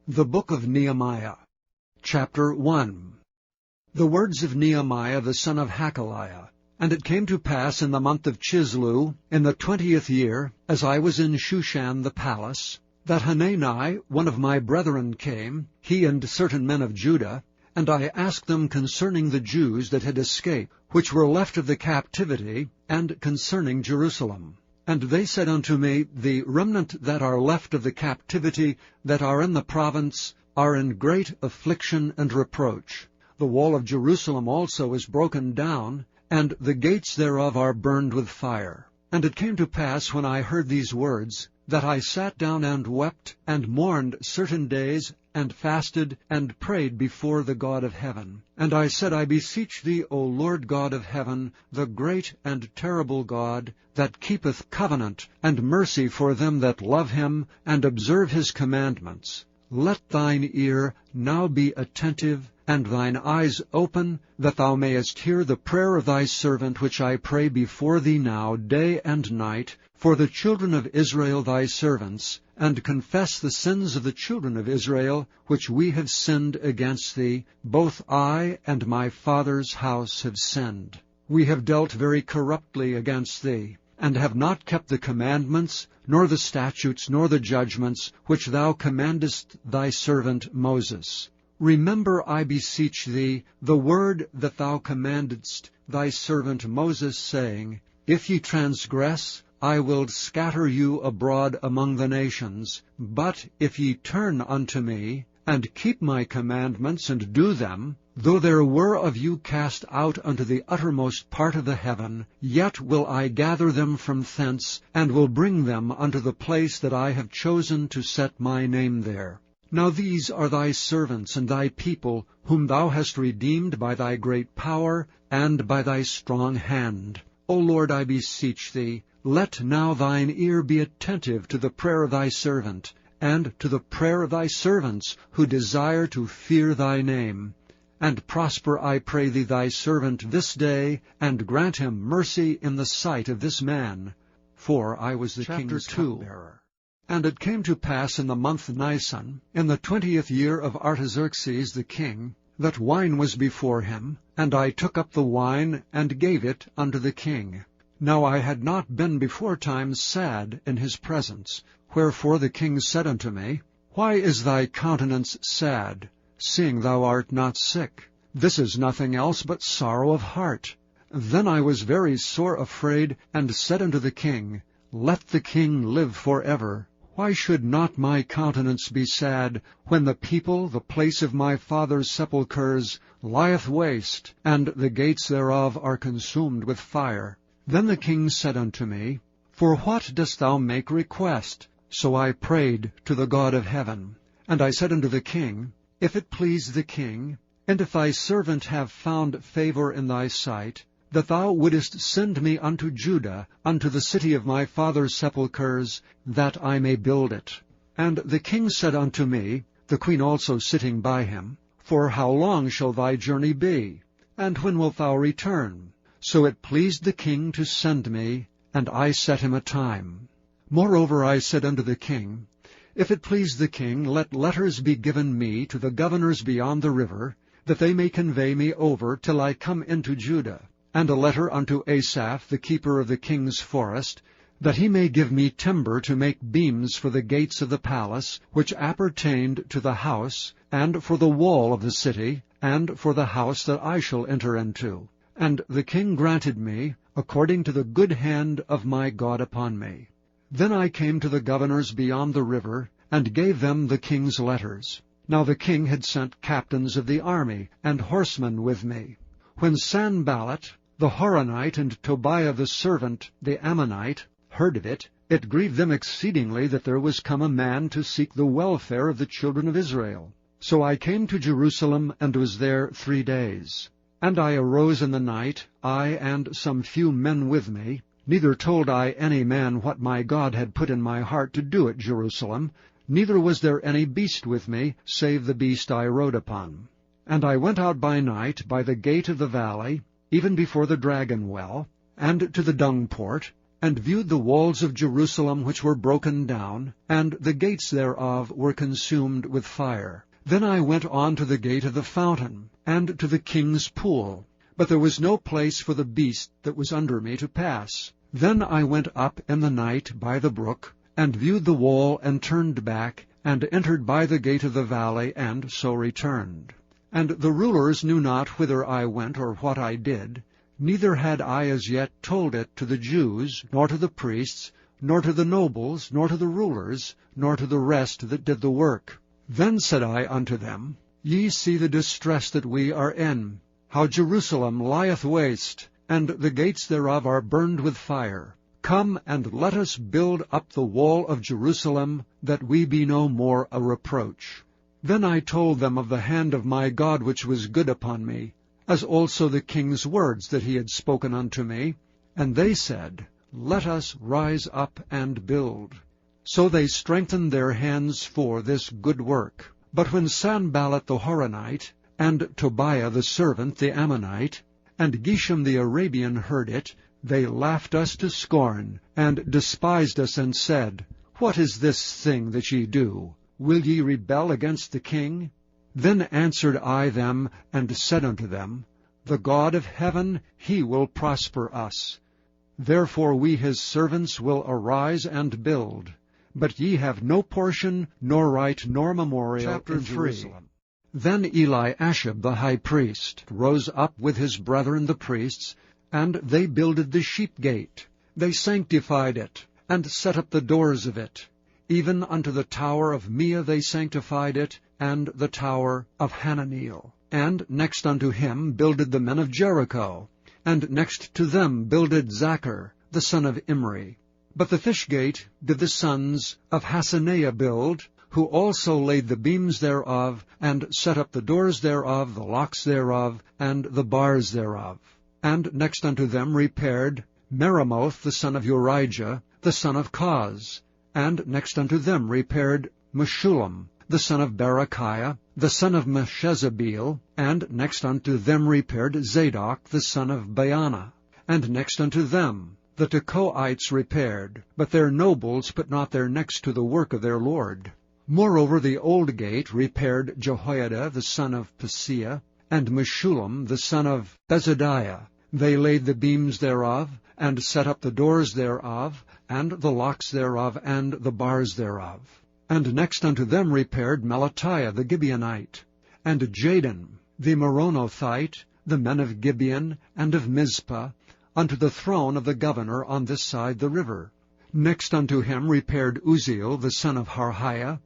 The Book of Nehemiah, Chapter 1. The words of Nehemiah the son of Hakaliah. And it came to pass in the month of Chislew, in the 20th year, as I was in Shushan the palace, that Hanani, one of my brethren, came, he and certain men of Judah, and I asked them concerning the Jews that had escaped, which were left of the captivity, and concerning Jerusalem. And they said unto me, The remnant that are left of the captivity that are in the province are in great affliction and reproach. The wall of Jerusalem also is broken down, and the gates thereof are burned with fire. And it came to pass, when I heard these words, that I sat down and wept, and mourned certain days, and fasted, and prayed before the God of heaven. And I said, I beseech thee, O Lord God of heaven, the great and terrible God, that keepeth covenant and mercy for them that love him, and observe his commandments. Let thine ear now be attentive, and thine eyes open, that thou mayest hear the prayer of thy servant, which I pray before thee now day and night, for the children of Israel thy servants, and confess the sins of the children of Israel, which we have sinned against thee. Both I and my father's house have sinned. We have dealt very corruptly against thee, and have not kept the commandments, nor the statutes, nor the judgments, which thou commandest thy servant Moses. Remember, I beseech thee, the word that thou commandedst thy servant Moses, saying, If ye transgress, I will scatter you abroad among the nations. But if ye turn unto me, and keep my commandments, and do them, though there were of you cast out unto the uttermost part of the heaven, yet will I gather them from thence, and will bring them unto the place that I have chosen to set my name there. Now these are thy servants and thy people, whom thou hast redeemed by thy great power, and by thy strong hand. O Lord, I beseech thee, let now thine ear be attentive to the prayer of thy servant, and to the prayer of thy servants, who desire to fear thy name. And prosper, I pray thee, thy servant this day, and grant him mercy in the sight of this man. For I was the king's cupbearer. And it came to pass in the month Nisan, in the 20th year of Artaxerxes the king, that wine was before him, and I took up the wine, and gave it unto the king. Now I had not been beforetime sad in his presence. Wherefore the king said unto me, Why is thy countenance sad, seeing thou art not sick? This is nothing else but sorrow of heart. Then I was very sore afraid, and said unto the king, Let the king live forever. Why should not my countenance be sad, when the people, the place of my father's sepulchres, lieth waste, and the gates thereof are consumed with fire? Then the king said unto me, For what dost thou make request? So I prayed to the God of heaven. And I said unto the king, If it please the king, and if thy servant have found favor in thy sight, that thou wouldest send me unto Judah, unto the city of my father's sepulchres, that I may build it. And the king said unto me, the queen also sitting by him, For how long shall thy journey be? And when wilt thou return? So it pleased the king to send me, and I set him a time. Moreover I said unto the king, If it please the king, let letters be given me to the governors beyond the river, that they may convey me over till I come into Judah, and a letter unto Asaph, the keeper of the king's forest, that he may give me timber to make beams for the gates of the palace, which appertained to the house, and for the wall of the city, and for the house that I shall enter into. And the king granted me, according to the good hand of my God upon me. Then I came to the governors beyond the river, and gave them the king's letters. Now the king had sent captains of the army, and horsemen with me. When Sanballat, the Horonite, and Tobiah the servant, the Ammonite, heard of it, it grieved them exceedingly that there was come a man to seek the welfare of the children of Israel. So I came to Jerusalem, and was there 3 days. And I arose in the night, I and some few men with me. Neither told I any man what my God had put in my heart to do at Jerusalem, neither was there any beast with me, save the beast I rode upon. And I went out by night by the gate of the valley, even before the dragon well, and to the dung port, and viewed the walls of Jerusalem which were broken down, and the gates thereof were consumed with fire. Then I went on to the gate of the fountain, and to the king's pool, but there was no place for the beast that was under me to pass. Then I went up in the night by the brook, and viewed the wall, and turned back, and entered by the gate of the valley, and so returned. And the rulers knew not whither I went or what I did, neither had I as yet told it to the Jews, nor to the priests, nor to the nobles, nor to the rulers, nor to the rest that did the work. Then said I unto them, Ye see the distress that we are in, how Jerusalem lieth waste, and the gates thereof are burned with fire. Come, and let us build up the wall of Jerusalem, that we be no more a reproach. Then I told them of the hand of my God which was good upon me, as also the king's words that he had spoken unto me. And they said, Let us rise up and build. So they strengthened their hands for this good work. But when Sanballat the Horonite, and Tobiah the servant the Ammonite, and Geshem the Arabian heard it, they laughed us to scorn, and despised us, and said, What is this thing that ye do? Will ye rebel against the king? Then answered I them, and said unto them, The God of heaven, he will prosper us. Therefore we his servants will arise and build. But ye have no portion, nor right, nor memorial in Jerusalem. Then Eliashib the high priest rose up with his brethren the priests, and they builded the sheep gate. They sanctified it, and set up the doors of it. Even unto the tower of Mia they sanctified it, and the tower of Hananeel. And next unto him builded the men of Jericho, and next to them builded Zachar, the son of Imri. But the fish gate did the sons of Hasaneah build, who also laid the beams thereof, and set up the doors thereof, the locks thereof, and the bars thereof. And next unto them repaired Meremoth the son of Urijah, the son of Koz. And next unto them repaired Meshullam, the son of Berechiah, the son of Meshezabeel. And next unto them repaired Zadok, the son of Baana. And next unto them the Tekoites repaired, but their nobles put not their necks to the work of their lord. Moreover the old gate repaired Jehoiada, the son of Paseah, and Meshullam, the son of Bezadiah. They laid the beams thereof, and set up the doors thereof, and the locks thereof, and the bars thereof. And next unto them repaired Melatiah the Gibeonite, and Jadon the Meronothite, the men of Gibeon and of Mizpah, unto the throne of the governor on this side the river. Next unto him repaired Uzziel the son of Harhiah,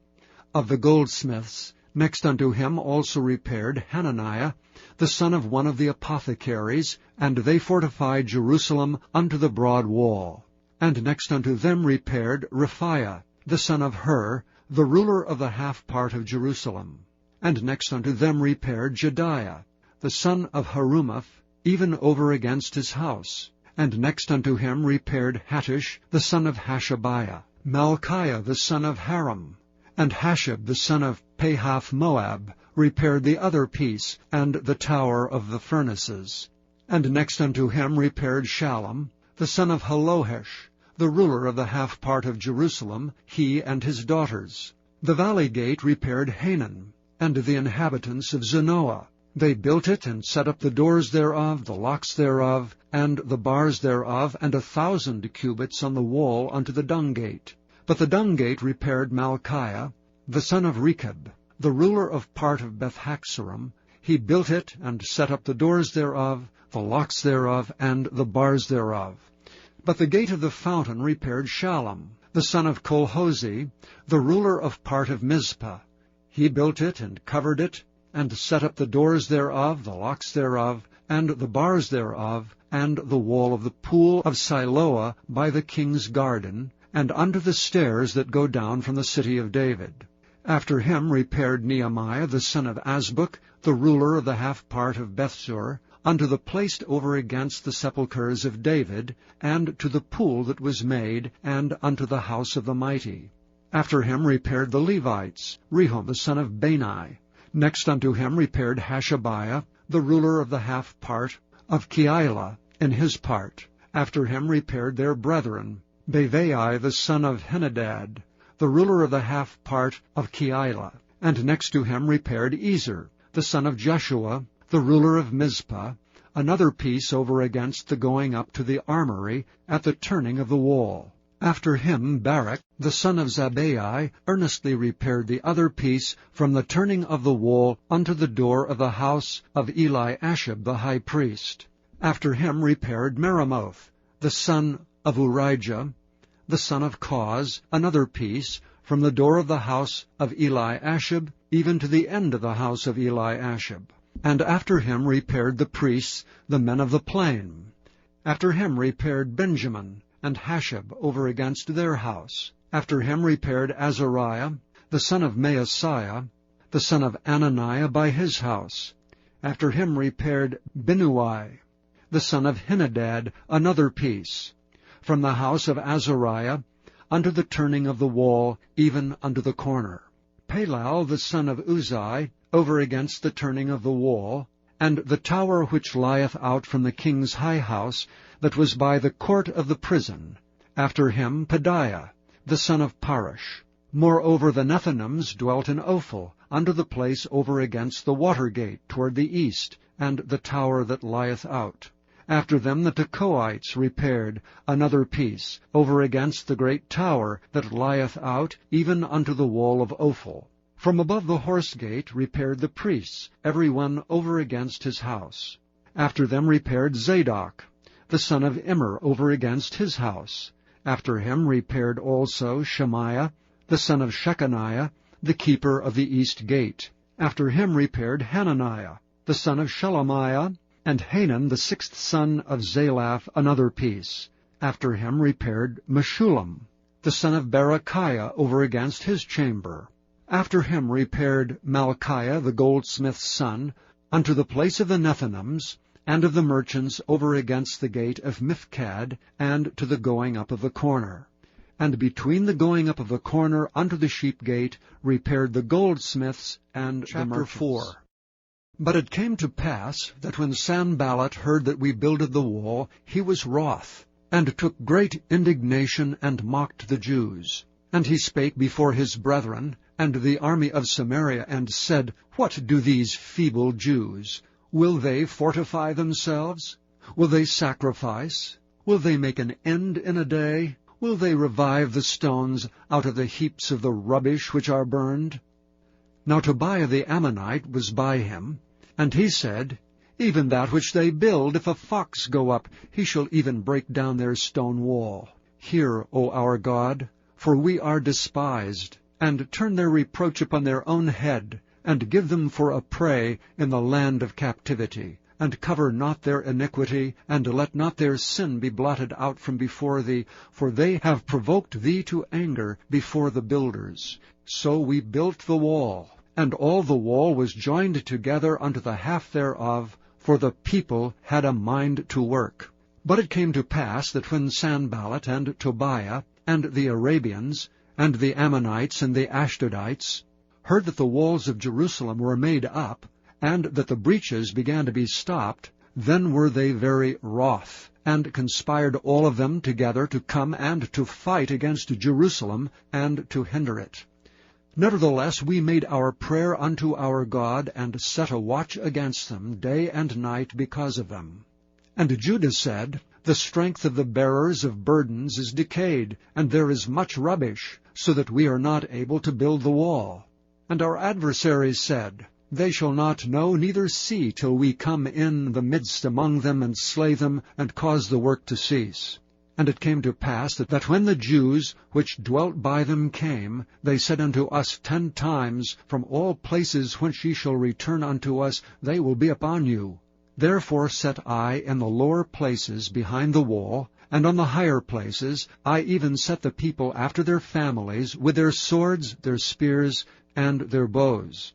of the goldsmiths. Next unto him also repaired Hananiah, the son of one of the apothecaries, and they fortified Jerusalem unto the broad wall. And next unto them repaired Rephaiah, the son of Hur, the ruler of the half part of Jerusalem. And next unto them repaired Jediah, the son of Harumaph, even over against his house. And next unto him repaired Hattush, the son of Hashabiah, Malchiah, the son of Haram, and Hashab, the son of Pahath-Moab, repaired the other piece, and the tower of the furnaces. And next unto him repaired Shallum, the son of Halohesh, the ruler of the half part of Jerusalem, he and his daughters. The valley gate repaired Hanan, and the inhabitants of Zanoah. They built it, and set up the doors thereof, the locks thereof, and the bars thereof, and 1,000 cubits on the wall unto the dung gate. But the dung gate repaired Malchiah, the son of Rechab, the ruler of part of Beth-Haxorim. He built it, and set up the doors thereof, the locks thereof, and the bars thereof. But the gate of the fountain repaired Shallum, the son of Colhozi, the ruler of part of Mizpah. He built it, and covered it, and set up the doors thereof, the locks thereof, and the bars thereof, and the wall of the pool of Siloah by the king's garden, and unto the stairs that go down from the city of David. After him repaired Nehemiah the son of Azbuk, the ruler of the half part of Bethsur, unto the place over against the sepulchres of David, and to the pool that was made, and unto the house of the mighty. After him repaired the Levites, Rehum the son of Bani. Next unto him repaired Hashabiah, the ruler of the half part of Keilah in his part. After him repaired their brethren, Bavai the son of Henadad, the ruler of the half part of Keilah. And next to him repaired Ezer, the son of Jeshua, the ruler of Mizpah, another piece over against the going up to the armory at the turning of the wall. After him Barak, the son of Zabbai, earnestly repaired the other piece from the turning of the wall unto the door of the house of Eliashib the high priest. After him repaired Meremoth, the son of Urijah, the son of Koz, another piece, from the door of the house of Eliashib, even to the end of the house of Eliashib. And after him repaired the priests, the men of the plain. After him repaired Benjamin, and Hashab over against their house. After him repaired Azariah, the son of Maaseiah, the son of Ananiah by his house. After him repaired Binnui, the son of Henadad, another piece, from the house of Azariah unto the turning of the wall, even unto the corner. Palal, the son of Uzai, over against the turning of the wall, and the tower which lieth out from the king's high house, that was by the court of the prison. After him Pedaiah, the son of Parosh. Moreover the Nethinims dwelt in Ophel, unto the place over against the water gate toward the east, and the tower that lieth out. After them the Tekoites repaired another piece, over against the great tower that lieth out, even unto the wall of Ophel. From above the horse gate repaired the priests, every one over against his house. After them repaired Zadok, the son of Immer, over against his house. After him repaired also Shemaiah, the son of Shechaniah, the keeper of the east gate. After him repaired Hananiah, the son of Shelemiah, and Hanan, the sixth son of Zalaph, another piece. After him repaired Meshullam, the son of Berechiah, over against his chamber. After him repaired Malchiah, the goldsmith's son, unto the place of the Nethinims, and of the merchants over against the gate of Mifkad, and to the going up of the corner. And between the going up of the corner unto the sheep gate repaired the goldsmiths and the merchants. Chapter 4. But it came to pass that when Sanballat heard that we builded the wall, he was wroth, and took great indignation, and mocked the Jews. And he spake before his brethren, and the army of Samaria, and said, What do these feeble Jews? Will they fortify themselves? Will they sacrifice? Will they make an end in a day? Will they revive the stones out of the heaps of the rubbish which are burned? Now Tobiah the Ammonite was by him, and he said, Even that which they build, if a fox go up, he shall even break down their stone wall. Hear, O our God, for we are despised, and turn their reproach upon their own head, and give them for a prey in the land of captivity, and cover not their iniquity, and let not their sin be blotted out from before thee, for they have provoked thee to anger before the builders. So we built the wall, and all the wall was joined together unto the half thereof, for the people had a mind to work. But it came to pass that when Sanballat and Tobiah, and the Arabians, and the Ammonites, and the Ashdodites, heard that the walls of Jerusalem were made up, and that the breaches began to be stopped, then were they very wroth, and conspired all of them together to come and to fight against Jerusalem, and to hinder it. Nevertheless we made our prayer unto our God, and set a watch against them day and night because of them. And Judah said, The strength of the bearers of burdens is decayed, and there is much rubbish, so that we are not able to build the wall. And our adversaries said, They shall not know neither see till we come in the midst among them, and slay them, and cause the work to cease. And it came to pass that when the Jews which dwelt by them came, they said unto us 10 times, From all places whence ye shall return unto us, they will be upon you. Therefore set I in the lower places behind the wall, and on the higher places I even set the people after their families, with their swords, their spears, and their bows.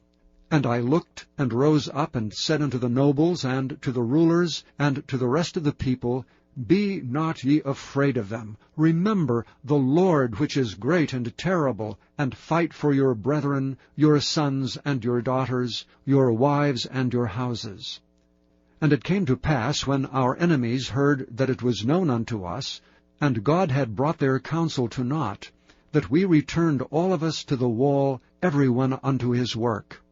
And I looked, and rose up, and said unto the nobles, and to the rulers, and to the rest of the people, Be not ye afraid of them. Remember the Lord, which is great and terrible, and fight for your brethren, your sons and your daughters, your wives and your houses. And it came to pass, when our enemies heard that it was known unto us, and God had brought their counsel to naught, that we returned all of us to the wall, every one unto his work.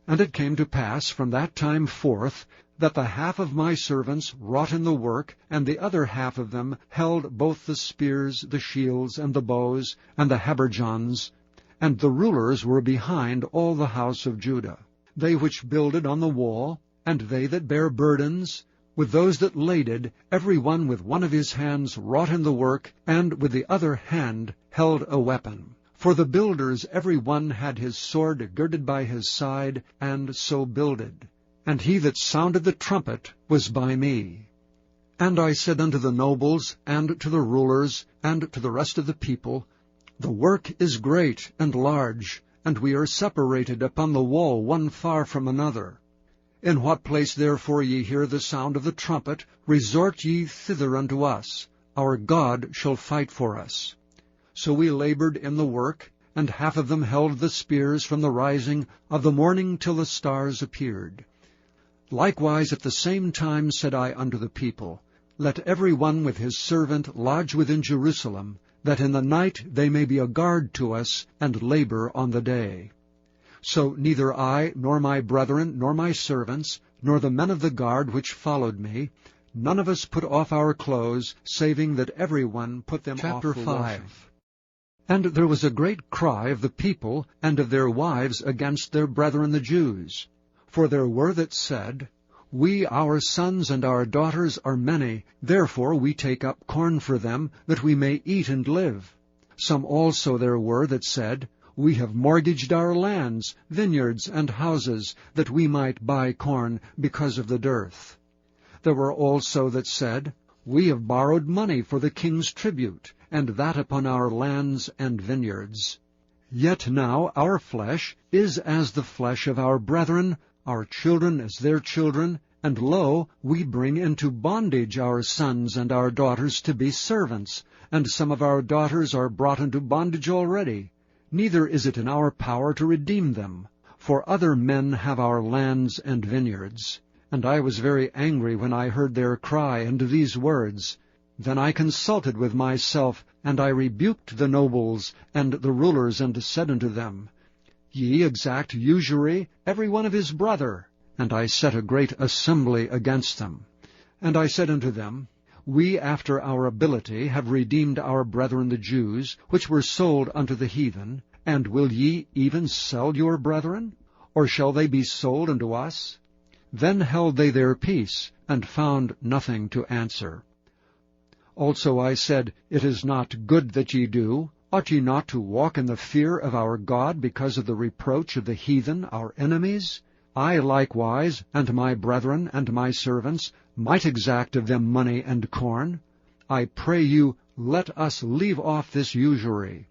And it came to pass from that time forth, that the half of my servants wrought in the work, and the other half of them held both the spears, the shields, and the bows, and the habergeons, and the rulers were behind all the house of Judah, they which builded on the wall, and they that bare burdens, with those that laded, every one with one of his hands wrought in the work, and with the other hand held a weapon. For the builders every one had his sword girded by his side, and so builded. And he that sounded the trumpet was by me. And I said unto the nobles, and to the rulers, and to the rest of the people, The work is great and large, and we are separated upon the wall one far from another. In what place therefore ye hear the sound of the trumpet, resort ye thither unto us. Our God shall fight for us. So we labored in the work, and half of them held the spears from the rising of the morning till the stars appeared. Likewise at the same time said I unto the people, Let every one with his servant lodge within Jerusalem, that in the night they may be a guard to us, and labor on the day. So neither I, nor my brethren, nor my servants, nor the men of the guard which followed me, none of us put off our clothes, saving that every one put them off for washing. And there was a great cry of the people and of their wives against their brethren the Jews. For there were that said, We, our sons and our daughters, are many, therefore we take up corn for them, that we may eat and live. Some also there were that said, We have mortgaged our lands, vineyards, and houses, that we might buy corn, because of the dearth. There were also that said, We have borrowed money for the king's tribute, and that upon our lands and vineyards. Yet now our flesh is as the flesh of our brethren, our children as their children, and lo, we bring into bondage our sons and our daughters to be servants, and some of our daughters are brought into bondage already. Neither is it in our power to redeem them, for other men have our lands and vineyards. And I was very angry when I heard their cry and these words. Then I consulted with myself, and I rebuked the nobles and the rulers, and said unto them, Ye exact usury, every one of his brother. And I set a great assembly against them. And I said unto them, We after our ability have redeemed our brethren the Jews, which were sold unto the heathen. And will ye even sell your brethren? Or shall they be sold unto us? Then held they their peace, and found nothing to answer. Also I said, It is not good that ye do. Ought ye not to walk in the fear of our God because of the reproach of the heathen, our enemies? I likewise, and my brethren, and my servants, might exact of them money and corn. I pray you, let us leave off this usury.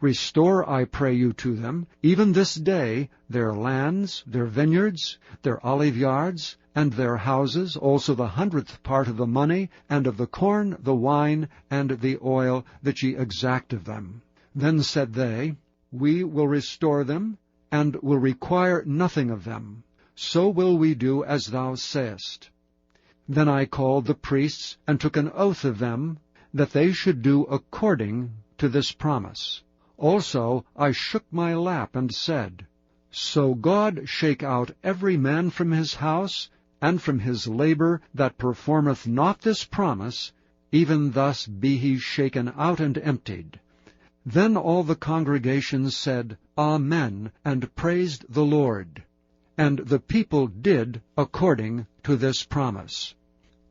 Restore, I pray you, to them, even this day, their lands, their vineyards, their oliveyards, and their houses, also the 100th part of the money, and of the corn, the wine, and the oil, that ye exact of them. Then said they, We will restore them, and will require nothing of them. So will we do as thou sayest. Then I called the priests, and took an oath of them, that they should do according to this promise. Also I shook my lap, and said, So God shake out every man from his house, and from his labor, that performeth not this promise, even thus be he shaken out and emptied. Then all the congregation said, Amen, and praised the Lord. And the people did according to this promise.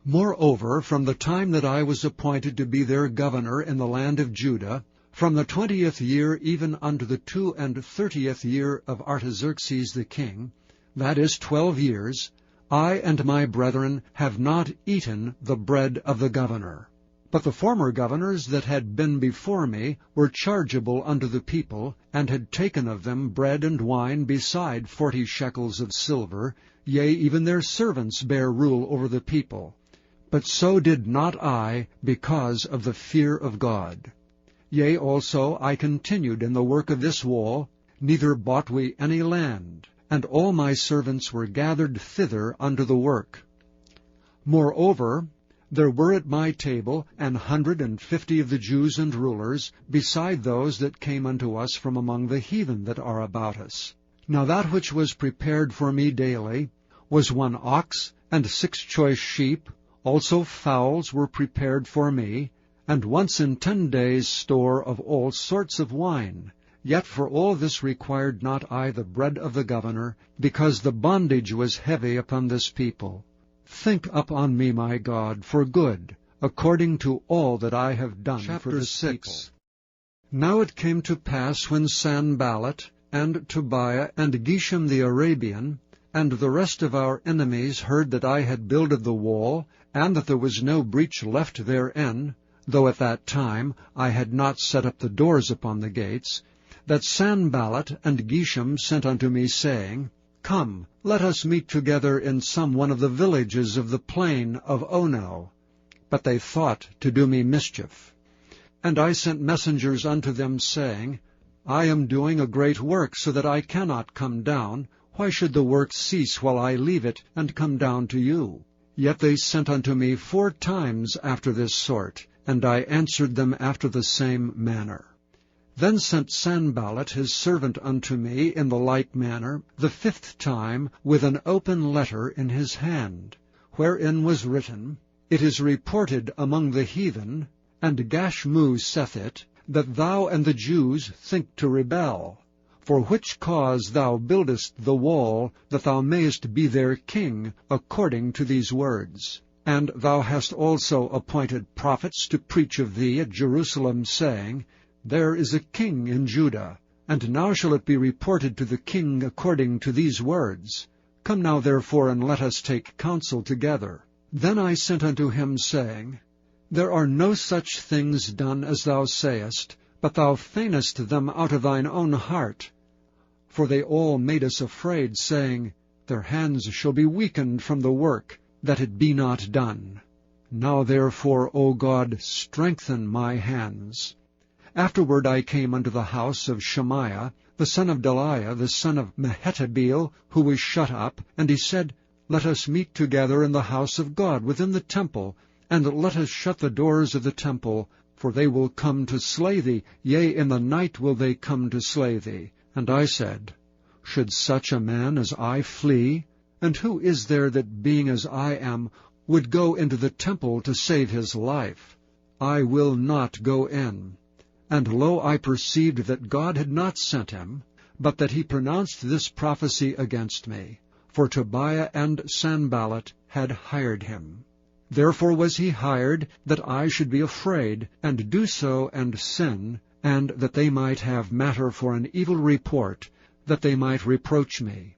Moreover, from the time that I was appointed to be their governor in the land of Judah, from the 20th year even unto the 32nd year of Artaxerxes the king, that is 12 years, I and my brethren have not eaten the bread of the governor. But the former governors that had been before me were chargeable unto the people, and had taken of them bread and wine beside 40 shekels of silver, yea, even their servants bare rule over the people. But so did not I, because of the fear of God. Yea, also I continued in the work of this wall, neither bought we any land, and all my servants were gathered thither unto the work. Moreover, there were at my table 150 of the Jews and rulers, beside those that came unto us from among the heathen that are about us. Now that which was prepared for me daily was 1 ox, and 6 choice sheep, also fowls were prepared for me, and once in 10 days' store of all sorts of wine. Yet for all this required not I the bread of the governor, because the bondage was heavy upon this people. Think upon me, my God, for good, according to all that I have done for this 6. Now it came to pass, when Sanballat, and Tobiah, and Geshem the Arabian, and the rest of our enemies heard that I had builded the wall, and that there was no breach left therein, though at that time I had not set up the doors upon the gates, that Sanballat and Geshem sent unto me, saying, Come, let us meet together in some one of the villages of the plain of Ono. But they thought to do me mischief. And I sent messengers unto them, saying, I am doing a great work, so that I cannot come down. Why should the work cease while I leave it, and come down to you? Yet they sent unto me 4 times after this sort, and I answered them after the same manner. Then sent Sanballat his servant unto me in the like manner, the 5th time, with an open letter in his hand, wherein was written, It is reported among the heathen, and Gashmu saith it, that thou and the Jews think to rebel, for which cause thou buildest the wall, that thou mayest be their king, according to these words. And thou hast also appointed prophets to preach of thee at Jerusalem, saying, There is a king in Judah, and now shall it be reported to the king according to these words. Come now therefore, and let us take counsel together. Then I sent unto him, saying, There are no such things done as thou sayest, but thou feignest them out of thine own heart. For they all made us afraid, saying, Their hands shall be weakened from the work, that it be not done. Now therefore, O God, strengthen my hands. Afterward I came unto the house of Shemaiah, the son of Delaiah, the son of Mehetabeel, who was shut up, and he said, Let us meet together in the house of God within the temple, and let us shut the doors of the temple, for they will come to slay thee, yea, in the night will they come to slay thee. And I said, Should such a man as I flee? And who is there that, being as I am, would go into the temple to save his life? I will not go in. And lo, I perceived that God had not sent him, but that he pronounced this prophecy against me. For Tobiah and Sanballat had hired him. Therefore was he hired, that I should be afraid, and do so and sin, and that they might have matter for an evil report, that they might reproach me.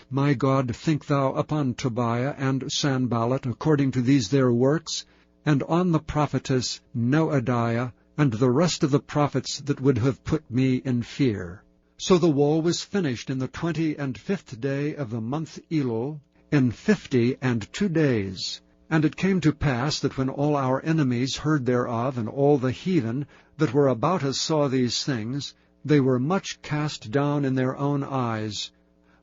My God, think thou upon Tobiah and Sanballat according to these their works, and on the prophetess Noadiah, and the rest of the prophets that would have put me in fear. So the wall was finished in the 25th day of the month Elul, in 52 days. And it came to pass that when all our enemies heard thereof, and all the heathen that were about us saw these things, they were much cast down in their own eyes,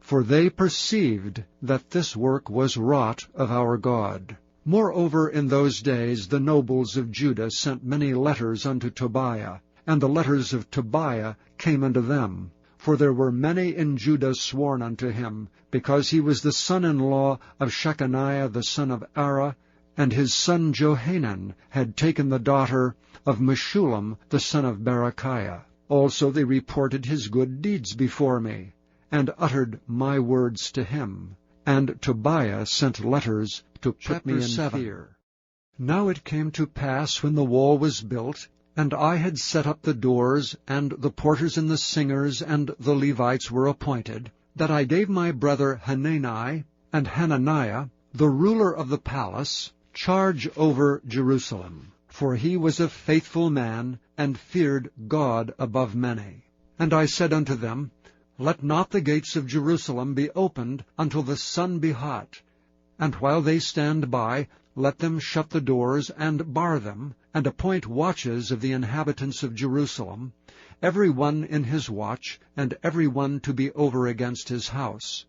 for they perceived that this work was wrought of our God. Moreover, in those days the nobles of Judah sent many letters unto Tobiah, and the letters of Tobiah came unto them. For there were many in Judah sworn unto him, because he was the son-in-law of Shechaniah the son of Ara, and his son Johanan had taken the daughter of Meshullam the son of Berechiah. Also they reported his good deeds before me, and uttered my words to him. And Tobiah sent letters to put me in fear. Now it came to pass, when the wall was built, and I had set up the doors, and the porters and the singers and the Levites were appointed, that I gave my brother Hanani and Hananiah, the ruler of the palace, charge over Jerusalem. For he was a faithful man, and feared God above many. And I said unto them, Let not the gates of Jerusalem be opened until the sun be hot. And while they stand by, let them shut the doors and bar them, and appoint watches of the inhabitants of Jerusalem, every one in his watch, and every one to be over against his house.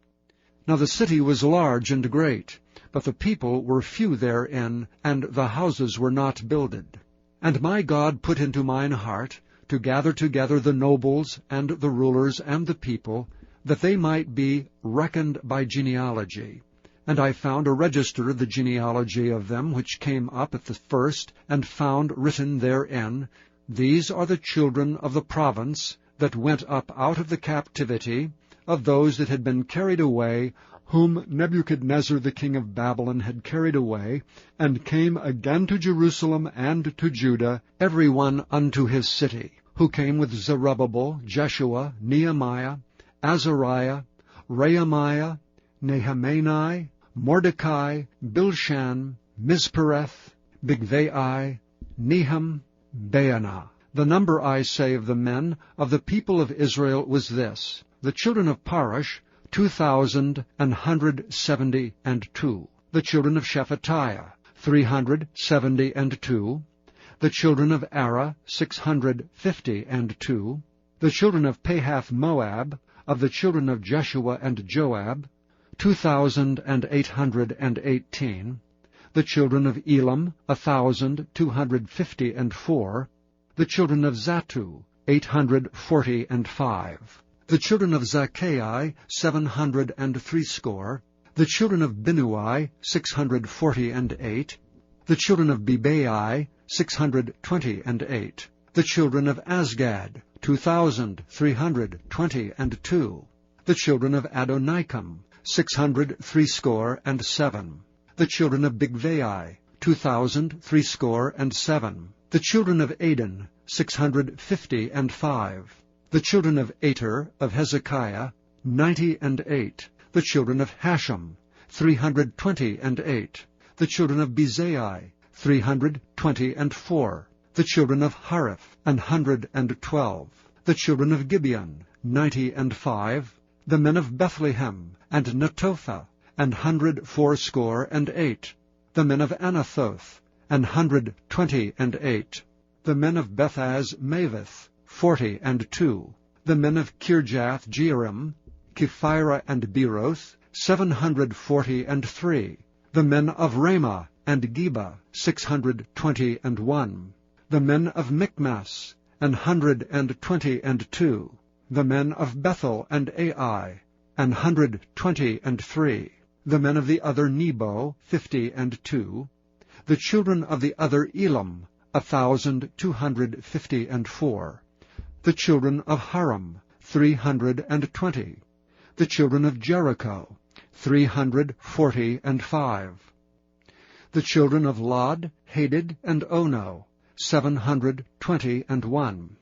Now the city was large and great, but the people were few therein, and the houses were not builded. And my God put into mine heart to gather together the nobles, and the rulers, and the people, that they might be reckoned by genealogy. And I found a register of the genealogy of them which came up at the first, and found written therein, These are the children of the province that went up out of the captivity, of those that had been carried away, whom Nebuchadnezzar the king of Babylon had carried away, and came again to Jerusalem and to Judah, every one unto his city, who came with Zerubbabel, Jeshua, Nehemiah, Azariah, Rehemiah, Nehemiah, Mordecai, Bilshan, Mizpereth, Bigvai, Nehum, Baanah. The number, I say, of the men of the people of Israel was this: the children of Parosh, 2,172. The children of Shephatiah, 372. The children of Ara, 652. The children of Pahath-Moab, of the children of Jeshua and Joab, 2,818. The children of Elam, 1,254. The children of Zattu, 845. The children of Zaccai, 760. The children of Binnui, 648. The children of Bebai, 628. The children of Azgad, 2,322. The children of Adonikam, 667. The children of Bigvai, 2,307. The children of Adin, 655. The children of Ater of Hezekiah, 98. The children of Hashem, 328. The children of Bezai, 324. The children of Hariph, 112. The children of Gibeon, 95. The men of Bethlehem, and Netophah, 168. The men of Anathoth, 128. The men of Bethaz Mavith, 42. The men of Kirjath Jearim, Kephirah and Beeroth, 743. The men of Ramah and Geba, 621. The men of Michmas, 122. The men of Bethel and Ai, 123. The men of the other Nebo, 52. The children of the other Elam, 1,254. The children of Haram, 320. The children of Jericho, 345. The children of Lod, Hadid, and Ono, 721.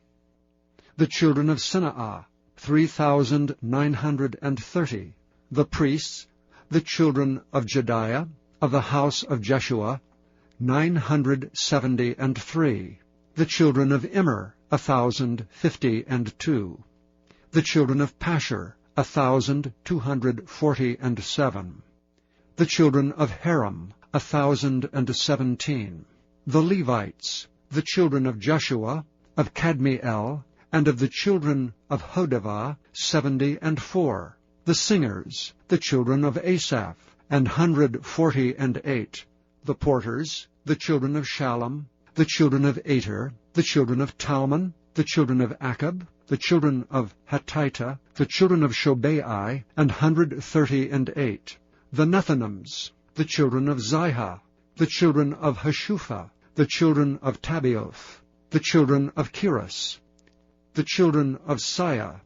The children of Sineah, 3,930. The priests, the children of Jediah, of the house of Jeshua, 973. The children of Immer, 1,052. The children of Pashur, 1,247. The children of Haram, 1,017. The Levites, the children of Jeshua, of Kadmiel, and of the children of Hodavah, 74. The singers, the children of Asaph, 148. The porters, the children of Shallum, the children of Ater, the children of Talmon, the children of Akab, the children of Hatita, the children of Shobai, 138. The Nethinims, the children of Ziha, the children of Hashupha, the children of Tabioth, the children of Kiras, the children of Siah,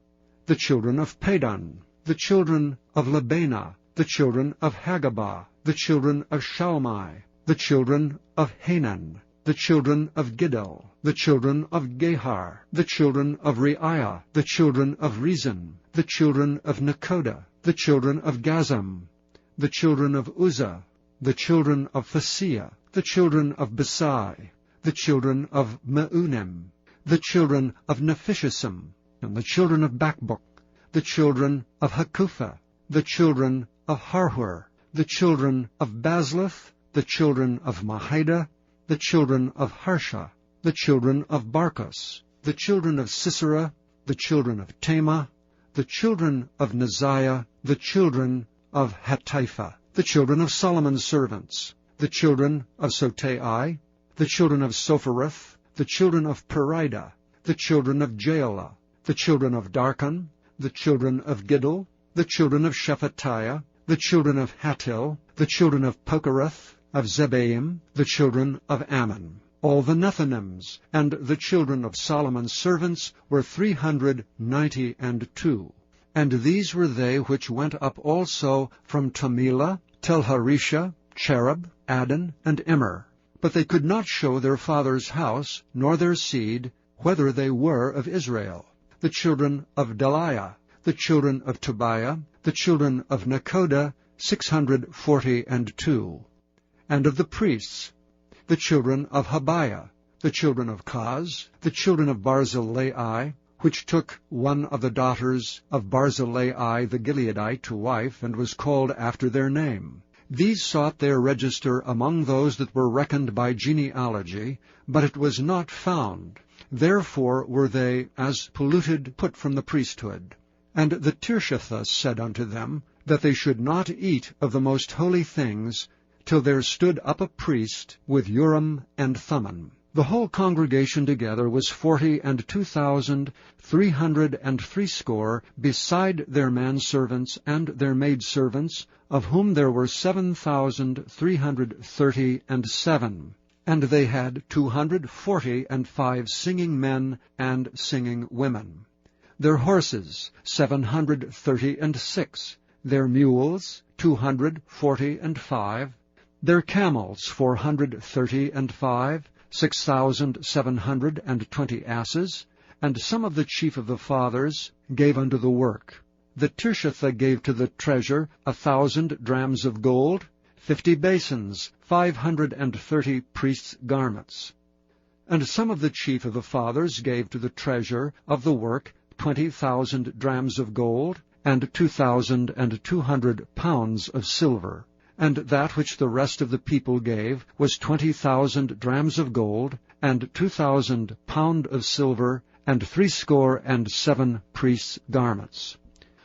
the children of Padan, the children of Labana, the children of Hagabah, the children of Shalmai, the children of Hanan, the children of Giddel, the children of Gehar, the children of Reiah, the children of Rezin, the children of Nekoda, the children of Gazam, the children of Uzzah, the children of Phasiah, the children of Besai, the children of Meunim, the children of Nephishisim, and the children of Bakbuk, the children of Hakupha, the children of Harhur, the children of Bazluth, the children of Mahida, the children of Harsha, the children of Barkos, the children of Sisera, the children of Tema, the children of Neziah, the children of Hatipha, the children of Solomon's servants, the children of Sotai, the children of Sophereth, the children of Perida, the children of Jaela, the children of Darkon, the children of Giddel, the children of Shephatiah, the children of Hattil, the children of Pokereth, of Zebaim, the children of Ammon. All the Nethinims, and the children of Solomon's servants were 392. And these were they which went up also from Tamila, Telharisha, Cherub, Adon, and Immer. But they could not show their father's house, nor their seed, whether they were of Israel. The children of Deliah, the children of Tobiah, the children of Nekoda, 642. And of the priests, the children of Habiah, the children of Kaz, the children of Barzillai, which took one of the daughters of Barzillai the Gileadite to wife, and was called after their name. These sought their register among those that were reckoned by genealogy, but it was not found. Therefore were they, as polluted, put from the priesthood. And the Tirshatha said unto them, that they should not eat of the most holy things, till there stood up a priest with Urim and Thummim. The whole congregation together was 42,360, beside their manservants and their maidservants, of whom there were 7,337. And they had 245 singing men and singing women. Their horses 736, their mules 245, their camels 435, 6,720 asses, and some of the chief of the fathers gave unto the work. The Tirshatha gave to the treasure 1,000 drams of gold, 50 basins, 530 priests' garments. And some of the chief of the fathers gave to the treasure of the work 20,000 drams of gold, and 2,200 pounds of silver. And that which the rest of the people gave was 20,000 drams of gold, and 2,000 pound of silver, and 67 priests' garments.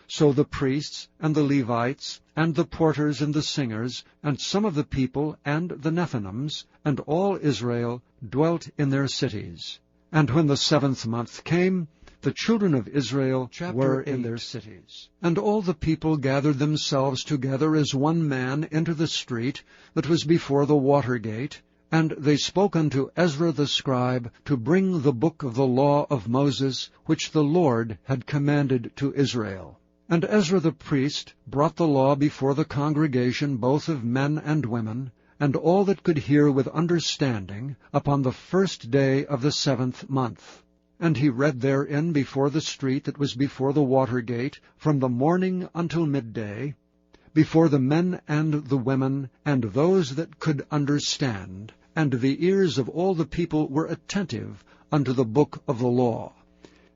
So the priests, and the Levites, and the porters, and the singers, and some of the people, and the Nethinims, and all Israel, dwelt in their cities. And when the 7th month came, the children of Israel were in their cities. And all the people gathered themselves together as one man into the street that was before the water gate, and they spoke unto Ezra the scribe to bring the book of the law of Moses, which the Lord had commanded to Israel. And Ezra the priest brought the law before the congregation, both of men and women, and all that could hear with understanding, upon the 1st day of the 7th month. And he read therein before the street that was before the water gate, from the morning until midday, before the men and the women, and those that could understand, and the ears of all the people were attentive unto the book of the law.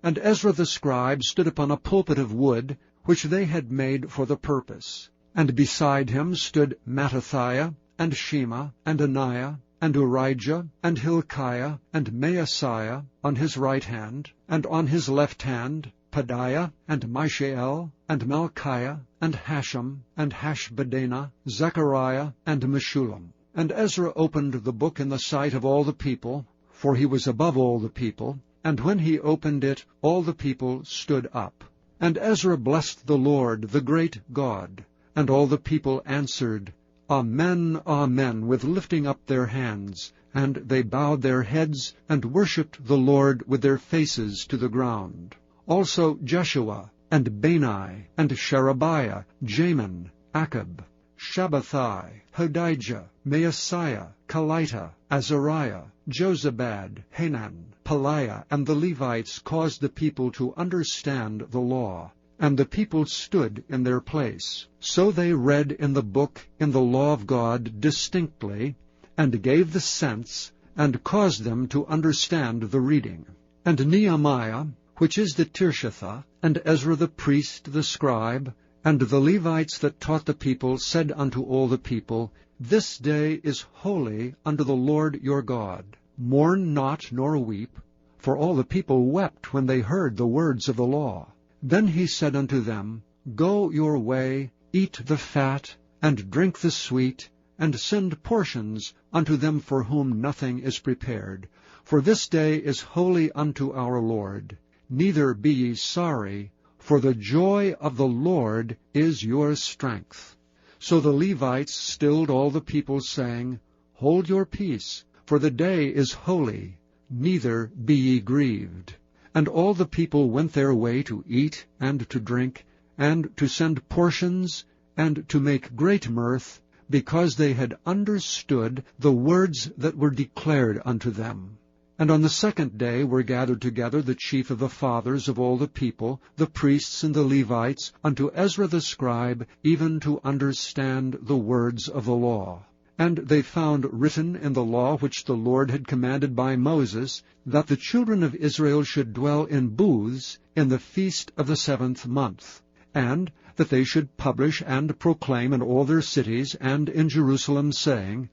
And Ezra the scribe stood upon a pulpit of wood, which they had made for the purpose. And beside him stood Mattithiah, and Shema, and Ananiah, and Urijah, and Hilkiah, and Maaseiah on his right hand, and on his left hand Pedaiah, and Mishael, and Malchiah, and Hashem, and Hashbaddanah, Zechariah, and Meshullam. And Ezra opened the book in the sight of all the people, for he was above all the people, and when he opened it, all the people stood up. And Ezra blessed the Lord, the great God. And all the people answered, Amen, Amen, with lifting up their hands. And they bowed their heads, and worshipped the Lord with their faces to the ground. Also Jeshua, and Bani, and Sherebiah, Jamin, Akab, Shabbathai, Hodijah, Maaseiah, Kelita, Azariah, Jozabad, Hanan, Pelaiah, and the Levites caused the people to understand the law. And the people stood in their place. So they read in the book in the law of God distinctly, and gave the sense, and caused them to understand the reading. And Nehemiah, which is the Tirshatha, and Ezra the priest, the scribe, and the Levites that taught the people, said unto all the people, This day is holy unto the Lord your God. Mourn not nor weep, for all the people wept when they heard the words of the law. Then he said unto them, Go your way, eat the fat, and drink the sweet, and send portions unto them for whom nothing is prepared. For this day is holy unto our Lord. Neither be ye sorry, for the joy of the Lord is your strength. So the Levites stilled all the people, saying, Hold your peace, for the day is holy, neither be ye grieved. And all the people went their way to eat and to drink, and to send portions, and to make great mirth, because they had understood the words that were declared unto them. And on the second day were gathered together the chief of the fathers of all the people, the priests and the Levites, unto Ezra the scribe, even to understand the words of the law. And they found written in the law which the Lord had commanded by Moses, that the children of Israel should dwell in booths in the feast of the 7th month, and that they should publish and proclaim in all their cities and in Jerusalem, saying,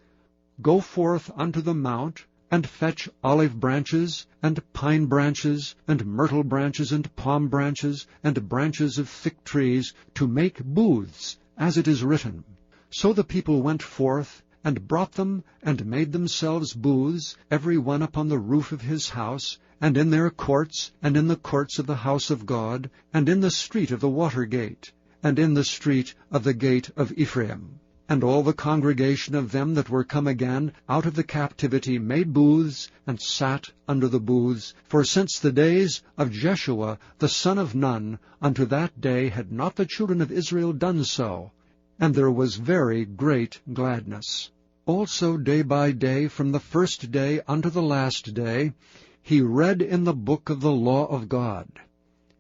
Go forth unto the mount, and fetch olive branches, and pine branches, and myrtle branches, and palm branches, and branches of thick trees, to make booths, as it is written. So the people went forth, and brought them, and made themselves booths, every one upon the roof of his house, and in their courts, and in the courts of the house of God, and in the street of the water gate, and in the street of the gate of Ephraim. And all the congregation of them that were come again out of the captivity made booths, and sat under the booths. For since the days of Jeshua the son of Nun, unto that day had not the children of Israel done so, and there was very great gladness. Also day by day, from the first day unto the last day, he read in the book of the law of God.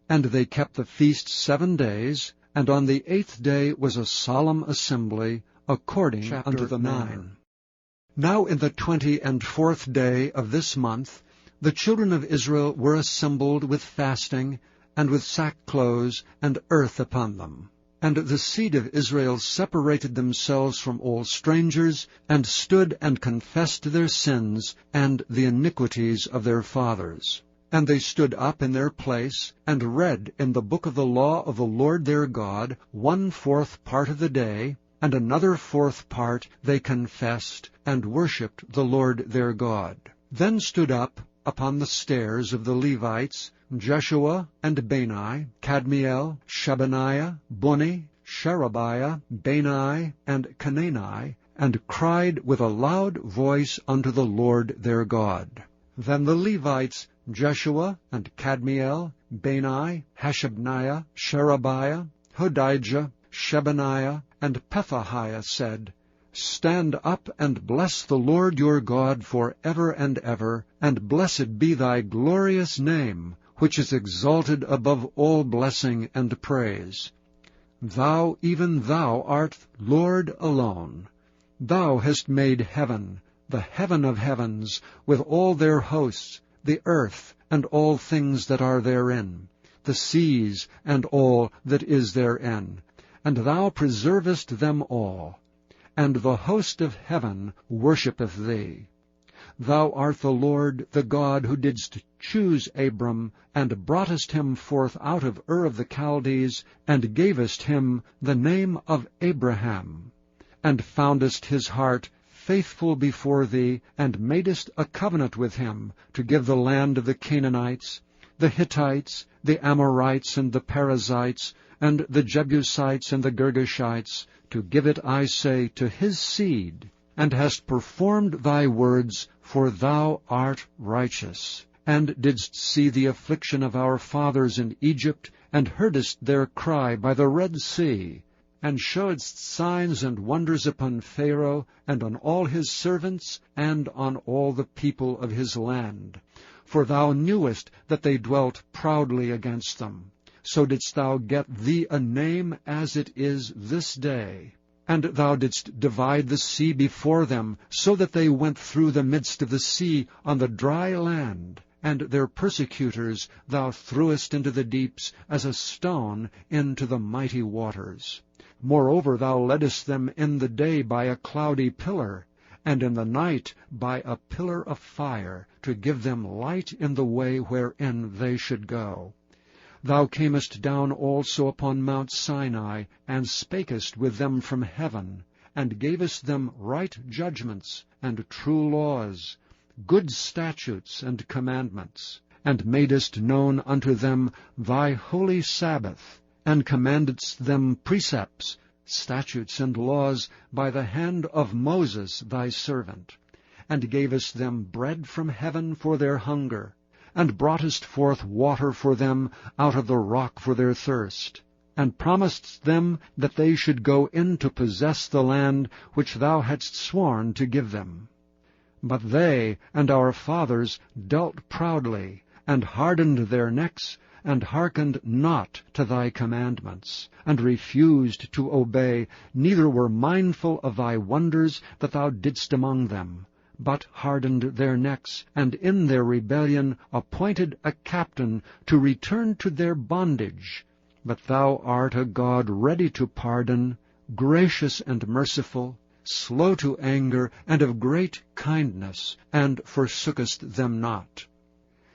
And they kept the feast 7 days, and on the 8th day was a solemn assembly, according unto the manner. Now in the 24th day of this month, the children of Israel were assembled with fasting, and with sackcloths and earth upon them. And the seed of Israel separated themselves from all strangers, and stood and confessed their sins and the iniquities of their fathers. And they stood up in their place, and read in the book of the law of the Lord their God 1/4 part of the day, and another 4th part they confessed, and worshipped the Lord their God. Then stood up upon the stairs of the Levites Jeshua and Bani, Kadmiel, Shebaniah, Bunni, Sherebiah, Bani, and Canaani, and cried with a loud voice unto the Lord their God. Then the Levites Jeshua and Kadmiel, Bani, Hashabniah, Sherebiah, Hodijah, Shebaniah, and Pethahiah said, Stand up and bless the Lord your God for ever and ever, and blessed be thy glorious name, which is exalted above all blessing and praise. Thou, even thou, art Lord alone. Thou hast made heaven, the heaven of heavens, with all their hosts, the earth, and all things that are therein, the seas, and all that is therein, and thou preservest them all, and the host of heaven worshippeth thee. Thou art the Lord, the God, who didst choose Abram, and broughtest him forth out of Ur of the Chaldees, and gavest him the name of Abraham, and foundest his heart faithful before thee, and madest a covenant with him, to give the land of the Canaanites, the Hittites, the Amorites, and the Perizzites, and the Jebusites, and the Girgashites, to give it, I say, to his seed, and hast performed thy words, for thou art righteous, and didst see the affliction of our fathers in Egypt, and heardest their cry by the Red Sea, and showedst signs and wonders upon Pharaoh, and on all his servants, and on all the people of his land. For thou knewest that they dwelt proudly against them. So didst thou get thee a name as it is this day. And thou didst divide the sea before them, so that they went through the midst of the sea on the dry land. And their persecutors thou threwest into the deeps as a stone into the mighty waters. Moreover, thou leddest them in the day by a cloudy pillar, and in the night by a pillar of fire, to give them light in the way wherein they should go. Thou camest down also upon Mount Sinai, and spakest with them from heaven, and gavest them right judgments, and true laws, good statutes and commandments, and madest known unto them thy holy Sabbath, and commandedst them precepts, statutes, and laws by the hand of Moses thy servant, and gavest them bread from heaven for their hunger, and broughtest forth water for them out of the rock for their thirst, and promisedst them that they should go in to possess the land which thou hadst sworn to give them. But they and our fathers dealt proudly, and hardened their necks, and hearkened not to thy commandments, and refused to obey, neither were mindful of thy wonders that thou didst among them, but hardened their necks, and in their rebellion appointed a captain to return to their bondage. But thou art a God ready to pardon, gracious and merciful, slow to anger, and of great kindness, and forsookest them not.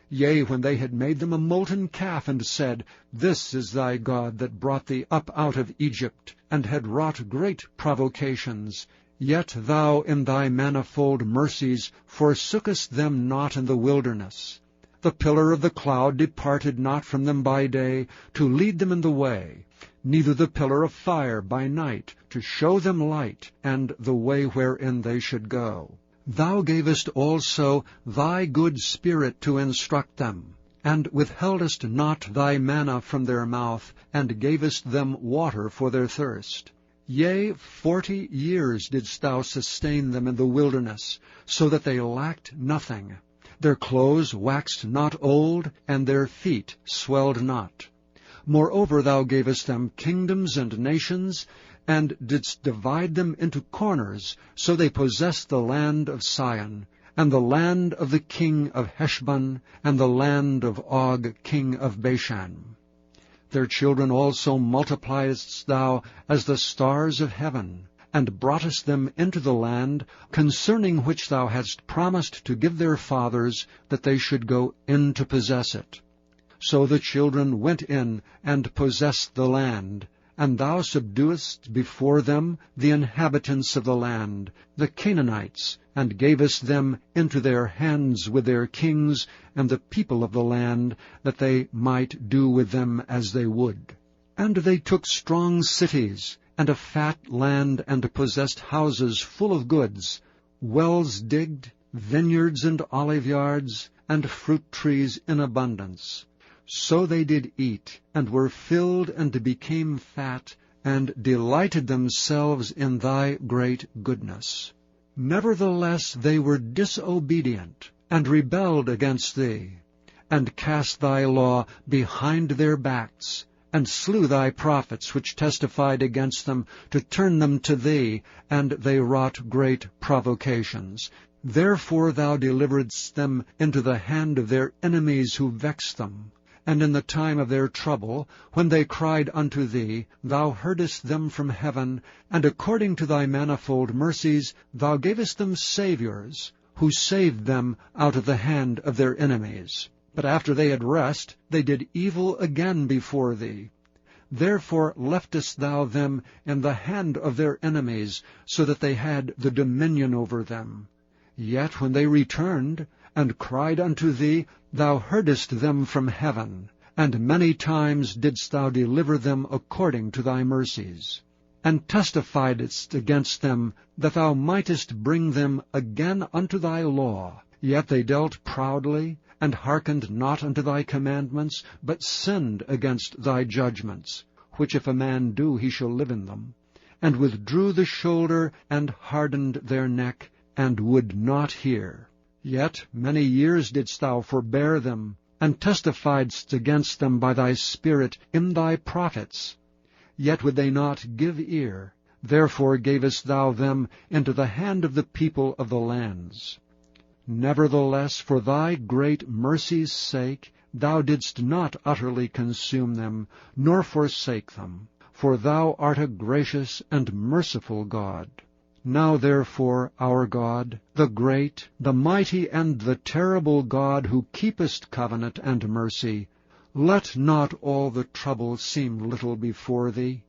Yea, when they had made them a molten calf, and said, This is thy God that brought thee up out of Egypt, and had wrought great provocations, yet thou in thy manifold mercies forsookest them not in the wilderness. The pillar of the cloud departed not from them by day, to lead them in the way, neither the pillar of fire by night, to show them light, and the way wherein they should go. Thou gavest also thy good Spirit to instruct them, and withheldest not thy manna from their mouth, and gavest them water for their thirst. Yea, 40 years didst thou sustain them in the wilderness, so that they lacked nothing. Their clothes waxed not old, and their feet swelled not. Moreover, thou gavest them kingdoms and nations, and didst divide them into corners, so they possessed the land of Sion, and the land of the king of Heshbon, and the land of Og king of Bashan. Their children also multipliedst thou as the stars of heaven, and broughtest them into the land, concerning which thou hadst promised to give their fathers, that they should go in to possess it. So the children went in and possessed the land, and thou subduedst before them the inhabitants of the land, the Canaanites, and gavest them into their hands with their kings and the people of the land, that they might do with them as they would. And they took strong cities, and a fat land, and possessed houses full of goods, wells digged, vineyards and oliveyards, and fruit trees in abundance. So they did eat, and were filled, and became fat, and delighted themselves in thy great goodness. Nevertheless they were disobedient, and rebelled against thee, and cast thy law behind their backs, and slew thy prophets which testified against them, to turn them to thee, and they wrought great provocations. Therefore thou deliveredst them into the hand of their enemies who vexed them. And in the time of their trouble, when they cried unto thee, thou heardest them from heaven, and according to thy manifold mercies thou gavest them saviours, who saved them out of the hand of their enemies. But after they had rest, they did evil again before thee. Therefore leftest thou them in the hand of their enemies, so that they had the dominion over them. Yet when they returned, and cried unto thee, thou heardest them from heaven, and many times didst thou deliver them according to thy mercies, and testifiedst against them, that thou mightest bring them again unto thy law. Yet they dealt proudly, and hearkened not unto thy commandments, but sinned against thy judgments, which if a man do, he shall live in them, and withdrew the shoulder, and hardened their neck, and would not hear. Yet many years didst thou forbear them, and testifiedst against them by thy Spirit in thy prophets. Yet would they not give ear. Therefore gavest thou them into the hand of the people of the lands. Nevertheless, for thy great mercy's sake, thou didst not utterly consume them, nor forsake them. For thou art a gracious and merciful God. Now therefore, our God, the great, the mighty, and the terrible God, who keepest covenant and mercy, Let not all the trouble seem little before thee,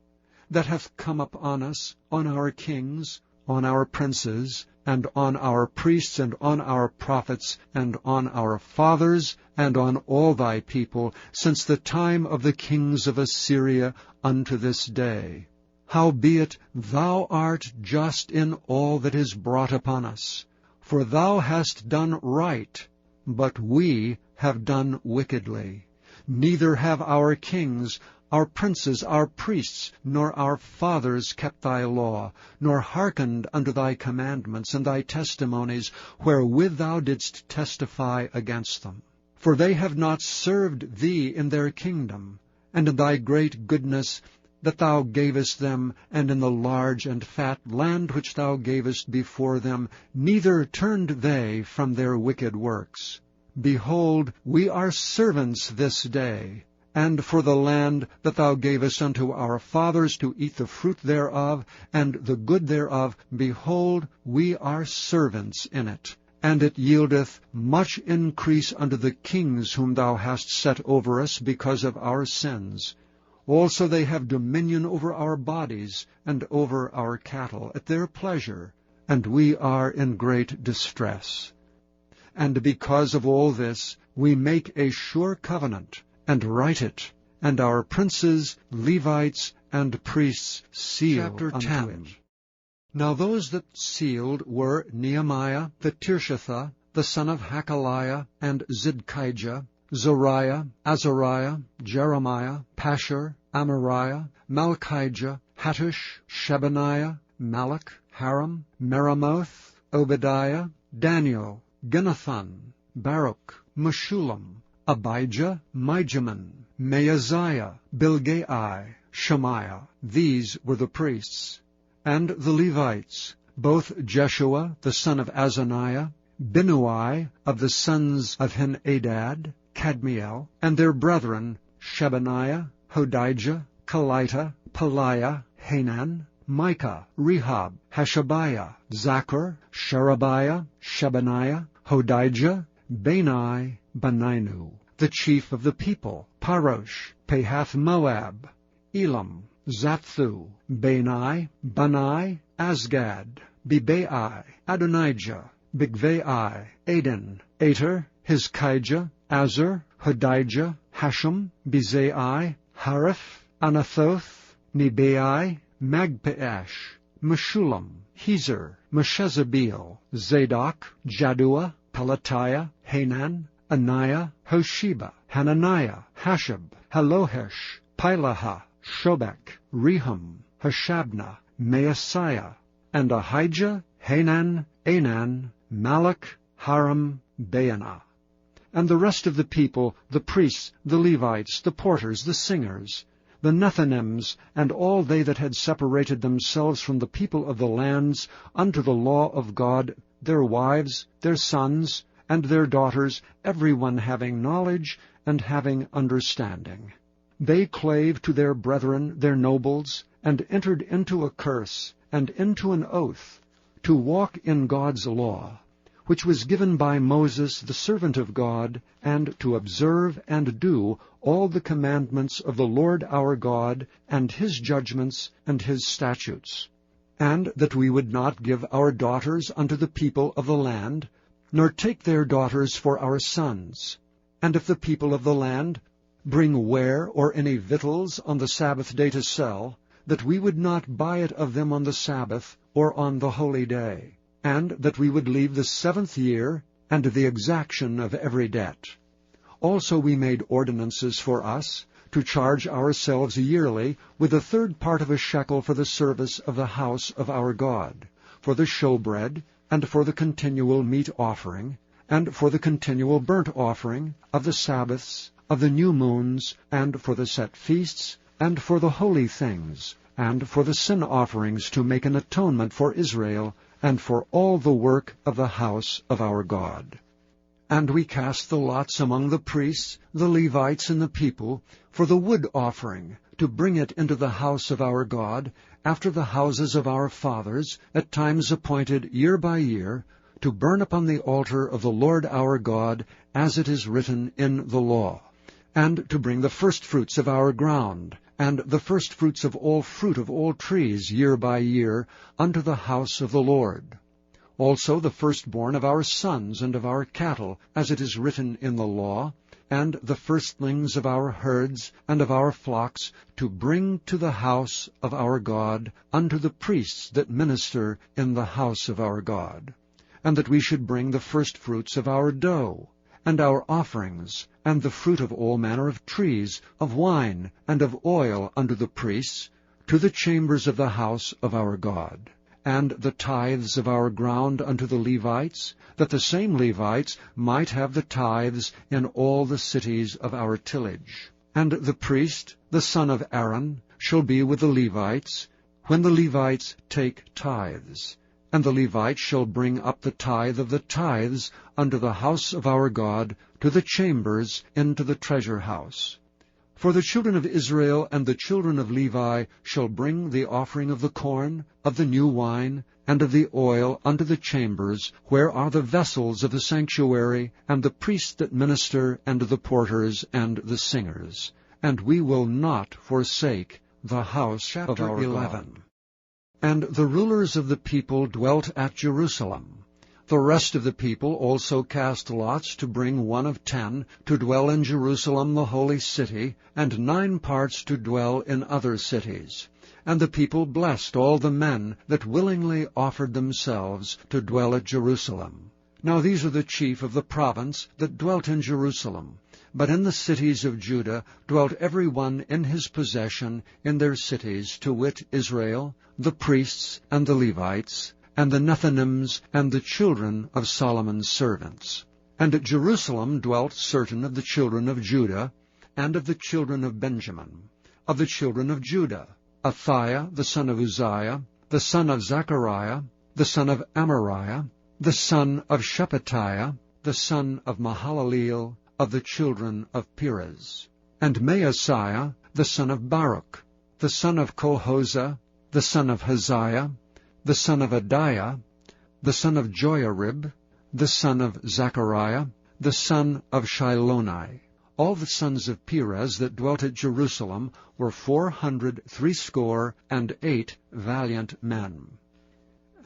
that hath come upon us, on our kings, on our princes, and on our priests, and on our prophets, and on our fathers, and on all thy people, since the time of the kings of Assyria unto this day. Howbeit thou art just in all that is brought upon us. For thou hast done right, but we have done wickedly. Neither have our kings, our princes, our priests, nor our fathers kept thy law, nor hearkened unto thy commandments and thy testimonies, wherewith thou didst testify against them. For they have not served thee in their kingdom, and in thy great goodness that thou gavest them, and in the large and fat land which thou gavest before them, neither turned they from their wicked works. Behold, we are servants this day, and for the land that thou gavest unto our fathers to eat the fruit thereof, and the good thereof, behold, we are servants in it. And it yieldeth much increase unto the kings whom thou hast set over us because of our sins. Also they have dominion over our bodies, and over our cattle, at their pleasure, and we are in great distress. And because of all this, we make a sure covenant, and write it, and our princes, Levites, and priests seal Chapter unto 10. it. Now those that sealed were Nehemiah the Tirshatha, the son of Hakaliah, and Zidkijah, Zoriah, Azariah, Jeremiah, Pashur, Amariah, Malchijah, Hattush, Shebaniah, Malach, Haram, Meremoth, Obadiah, Daniel, Ginnathan, Baruch, Meshullam, Abijah, Mijamin, Maaziah, Bilgai, Shemaiah. These were the priests. And the Levites, both Jeshua the son of Azaniah, Binnui of the sons of Henadad, Kadmiel, and their brethren, Shebaniah, Hodijah, Kelita, Peliah, Hanan, Micah, Rehab, Hashabiah, Zachar, Sherebiah, Shebaniah, Hodijah, Bani, Beninu, the chief of the people, Parosh, Pahath-Moab, Elam, Zaphthu, Bani, Bani, Asgad, Bebai, Adonijah, Bigvai, Aden, Ater, Hizkijah, Azur, Hodijah, Hashem, Bezai, Hariph, Anathoth, Nebai, Magpiash, Meshullam, Hezer, Meshezabeel, Zadok, Jaddua, Pelatiah, Hanan, Anaiah, Hosheba, Hananiah, Hashab, Halohesh, Pilaha, Shobek, Rehum, Hashabna, Maaseiah, and Ahijah, Hanan, Anan, Malach, Haram, Baanah. And the rest of the people, the priests, the Levites, the porters, the singers, the Nethinims, and all they that had separated themselves from the people of the lands unto the law of God, their wives, their sons, and their daughters, every one having knowledge and having understanding. They clave to their brethren, their nobles, and entered into a curse, and into an oath, to walk in God's law, which was given by Moses the servant of God, and to observe and do all the commandments of the Lord our God, and his judgments and his statutes. And that we would not give our daughters unto the people of the land, nor take their daughters for our sons. And if the people of the land bring ware or any victuals on the Sabbath day to sell, that we would not buy it of them on the Sabbath or on the holy day, and that we would leave the 7th year and the exaction of every debt. Also we made ordinances for us, to charge ourselves yearly with a 3rd part of a shekel for the service of the house of our God, for the showbread, and for the continual meat offering, and for the continual burnt offering, of the Sabbaths, of the new moons, and for the set feasts, and for the holy things, and for the sin offerings to make an atonement for Israel, and for all the work of the house of our God. And we cast the lots among the priests, the Levites, and the people, for the wood offering, to bring it into the house of our God, after the houses of our fathers, at times appointed year by year, to burn upon the altar of the Lord our God, as it is written in the law. and to bring the firstfruits of our ground, and the firstfruits of all fruit of all trees year by year, unto the house of the Lord. Also the firstborn of our sons and of our cattle, as it is written in the law, and the firstlings of our herds and of our flocks, to bring to the house of our God, unto the priests that minister in the house of our God. And that we should bring the firstfruits of our dough, and our offerings, and the fruit of all manner of trees, of wine, and of oil unto the priests, to the chambers of the house of our God. And the tithes of our ground unto the Levites, that the same Levites might have the tithes in all the cities of our tillage. And the priest, the son of Aaron, shall be with the Levites, when the Levites take tithes. And the Levites shall bring up the tithe of the tithes unto the house of our God, to the chambers into the treasure house. For the children of Israel and the children of Levi shall bring the offering of the corn, of the new wine, and of the oil unto the chambers, where are the vessels of the sanctuary, and the priests that minister, and the porters, and the singers. And we will not forsake the house of our God. And the rulers of the people dwelt at Jerusalem. The rest of the people also cast lots to bring 1 of 10 to dwell in Jerusalem the holy city, and 9 parts to dwell in other cities. And the people blessed all the men that willingly offered themselves to dwell at Jerusalem. Now these are the chief of the province that dwelt in Jerusalem. But in the cities of Judah dwelt every one in his possession in their cities, to wit, Israel, the priests and the Levites, and the Nethinims, and the children of Solomon's servants. And at Jerusalem dwelt certain of the children of Judah, and of the children of Benjamin. Of the children of Judah, Athiah the son of Uzziah, the son of Zechariah, the son of Amariah, the son of Shephatiah, the son of Mahalaleel, of the children of Perez. And Maaseiah the son of Baruch, the son of Colhozeh, the son of Haziah, the son of Adiah, the son of Joiarib, the son of Zechariah, the son of Shiloni. All the sons of Perez that dwelt at Jerusalem were 468 valiant men.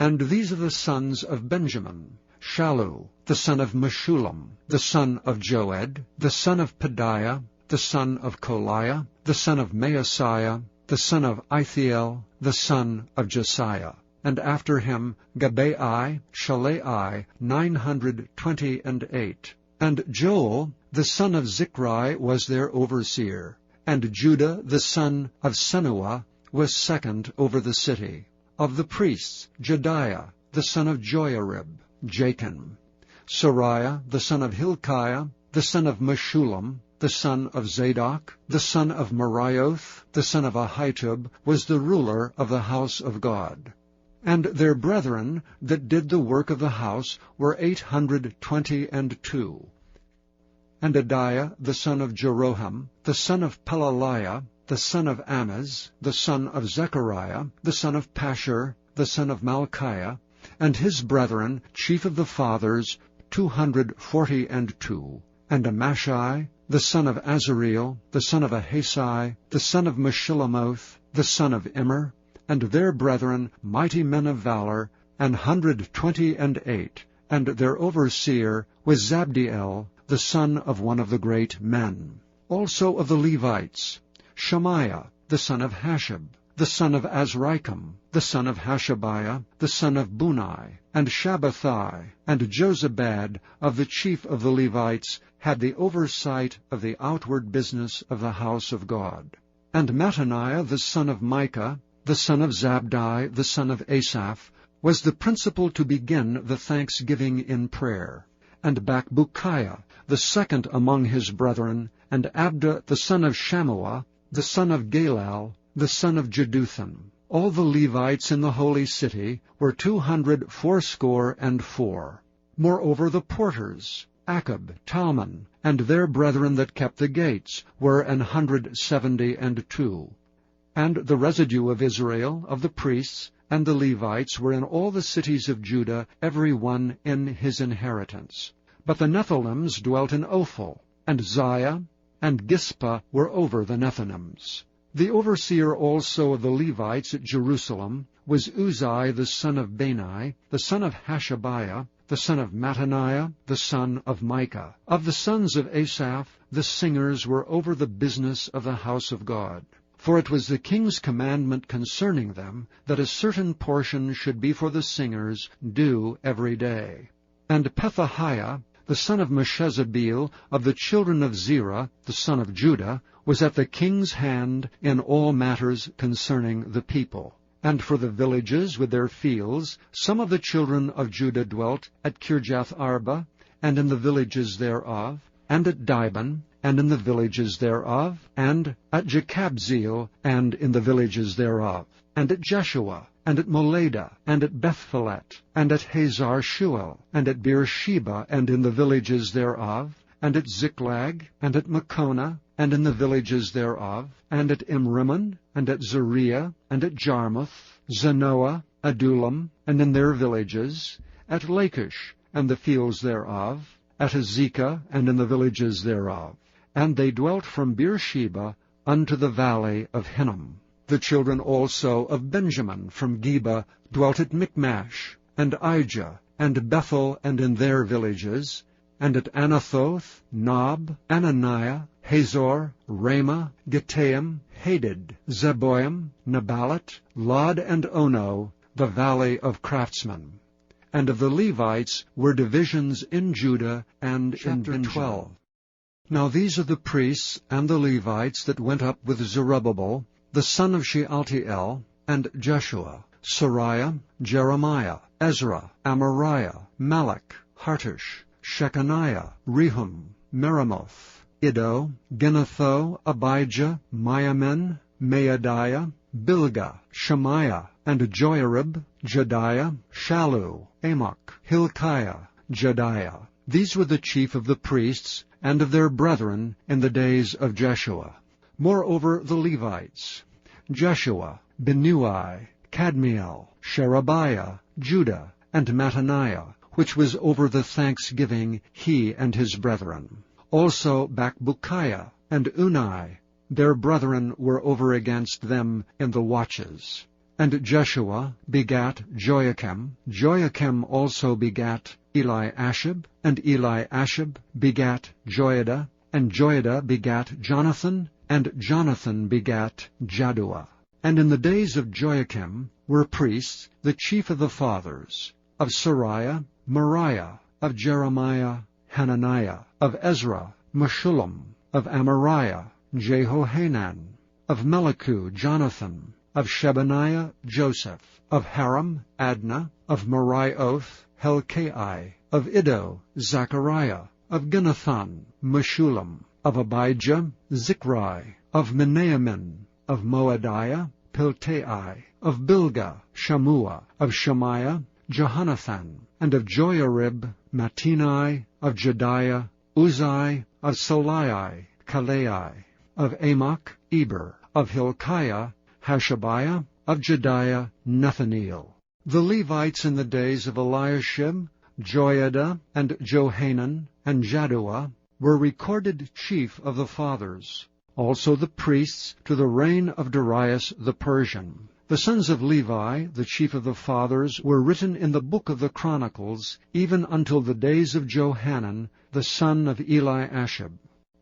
And these are the sons of Benjamin: Shallu, the son of Meshullam, the son of Joed, the son of Pedaiah, the son of Koliah, the son of Maaseiah, the son of Ithiel, the son of Josiah. And after him Gabai, Shalai, 928. And Joel, the son of Zichri, was their overseer. And Judah, the son of Senuah, was second over the city. Of the priests, Jediah, the son of Joiarib, Jachin. Sariah, the son of Hilkiah, the son of Meshullam, the son of Zadok, the son of Merioth, the son of Ahitub, was the ruler of the house of God. And their brethren that did the work of the house were 822. And Adiah the son of Jeroham, the son of Pelaliah, the son of Amaz, the son of Zechariah, the son of Pashur, the son of Malchiah, and his brethren, chief of the fathers, 242. And Amashai, the son of Azareel, the son of Ahasai, the son of Meshillamoth, the son of Immer, and their brethren, mighty men of valor, 128, and their overseer was Zabdiel, the son of one of the great men. Also of the Levites, Shemaiah, the son of Hashab, the son of Azrikam, the son of Hashabiah, the son of Bunai, and Shabbathai, and Jozabad of the chief of the Levites had the oversight of the outward business of the house of God. And Mattaniah the son of Micah, the son of Zabdi, the son of Asaph, was the principal to begin the thanksgiving in prayer. And Bakbukiah, the second among his brethren, and Abda the son of Shammua, the son of Galal, the son of Jeduthun. All the Levites in the holy city were 284. Moreover the porters, Akab, Talmon, and their brethren that kept the gates, were 172. And the residue of Israel, of the priests, and the Levites were in all the cities of Judah, every one in his inheritance. But the Nephilims dwelt in Ophel, and Ziah, and Gispa were over the Nethinims. The overseer also of the Levites at Jerusalem was Uzai the son of Bani, the son of Hashabiah, the son of Mattaniah, the son of Micah. Of the sons of Asaph, the singers were over the business of the house of God. For it was the king's commandment concerning them that a certain portion should be for the singers due every day. And Pethahiah, the son of Meshezabeel, of the children of Zerah, the son of Judah, was at the king's hand in all matters concerning the people. And for the villages with their fields, some of the children of Judah dwelt at Kirjath Arba, and in the villages thereof, and at Dibon, and in the villages thereof, and at Jekabzeel, and in the villages thereof, and at Jeshua, and at Moleda, and at Bethphelet, and at Hazar Shuel, and at Beersheba, and in the villages thereof, and at Ziklag, and at Makona, and in the villages thereof, and at Imrimmon, and at Zeriah, and at Jarmuth, Zanoah, Adullam, and in their villages, at Lachish, and the fields thereof, at Azekah, and in the villages thereof. And they dwelt from Beersheba unto the valley of Hinnom. The children also of Benjamin from Geba dwelt at Michmash, and Ijah, and Bethel, and in their villages, and at Anathoth, Nob, Ananiah, Hazor, Ramah, Gittaim, Hadid, Zeboim, Neballat, Lod, and Ono, the valley of craftsmen. And of the Levites were divisions in Judah and in Benjamin. 12. Now these are the priests and the Levites that went up with Zerubbabel, the son of Shealtiel, and Jeshua, Sariah, Jeremiah, Ezra, Amariah, Malach, Hartush, Shechaniah, Rehum, Meremoth, Iddo, Ginatho, Abijah, Miamin, Maadiah, Bilgah, Shemaiah, and Joiarib, Jediah, Shallu, Amok, Hilkiah, Jediah. These were the chief of the priests and of their brethren in the days of Jeshua. Moreover the Levites, Jeshua, Binnui, Kadmiel, Sherebiah, Judah, and Mattaniah, which was over the thanksgiving, he and his brethren. Also Bakbukiah and Unai, their brethren were over against them in the watches. And Jeshua begat Joachim. Joachim also begat Eliashib, and Eliashib begat Joiada, and Joiada begat Jonathan, and Jonathan begat Jaddua. And in the days of Joachim were priests, the chief of the fathers, of Sariah, Moriah, of Jeremiah, Hananiah, of Ezra, Meshullam, of Amariah, Jehohanan, of Melichu, Jonathan, of Shebaniah, Joseph, of Haram, Adna, of Merioth, Helkai, of Iddo, Zechariah, of Ginathan, Meshullam, of Abijah, Zichri, of Menamin, of Moadiah, Piltai, of Bilgah, Shammua, of Shemaiah, Jehonathan, and of Joiarib, Mattenai, of Jediah, Uzai, of Solai, Kalai, of Amok, Eber, of Hilkiah, Hashabiah, of Jediah, Nethaneel. The Levites in the days of Eliashib, Joiada, and Johanan, and Jaddua were recorded chief of the fathers. Also the priests to the reign of Darius the Persian. The sons of Levi, the chief of the fathers, were written in the book of the Chronicles, even until the days of Johanan, the son of Eliashib.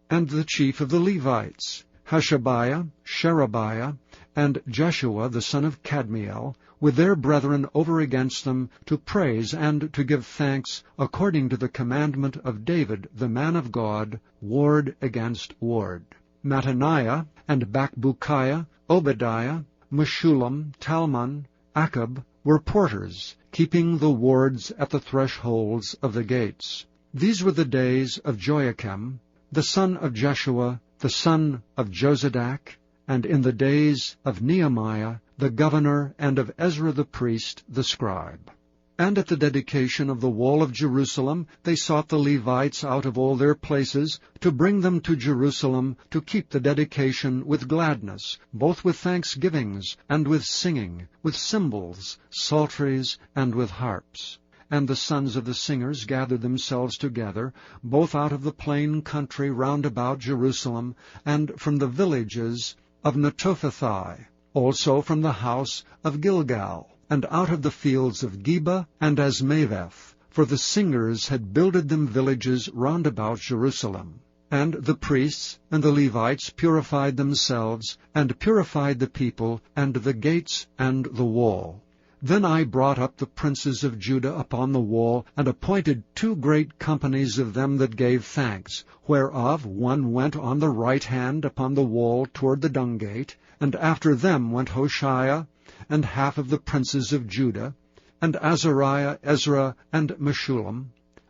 And the chief of the Levites, Hashabiah, Sherebiah, and Jeshua the son of Kadmiel, with their brethren over against them, to praise and to give thanks, according to the commandment of David the man of God, ward against ward. Mattaniah, and Bakbukiah, Obadiah, Meshullam, Talmon, Akab, were porters, keeping the wards at the thresholds of the gates. These were the days of Joachim, the son of Jeshua, the son of Josadak, and in the days of Nehemiah, the governor, and of Ezra the priest, the scribe. And at the dedication of the wall of Jerusalem, they sought the Levites out of all their places, to bring them to Jerusalem, to keep the dedication with gladness, both with thanksgivings, and with singing, with cymbals, psalteries, and with harps. and the sons of the singers gathered themselves together, both out of the plain country round about Jerusalem, and from the villages of Netophathi, also from the house of Gilgal, and out of the fields of Geba and Asmaveth, for the singers had builded them villages round about Jerusalem. And the priests and the Levites purified themselves, and purified the people, and the gates, and the wall. Then I brought up the princes of Judah upon the wall, and appointed 2 great companies of them that gave thanks, whereof one went on the right hand upon the wall toward the dung gate, and after them went Hoshea, and half of the princes of Judah, and Azariah, Ezra, and Meshullam,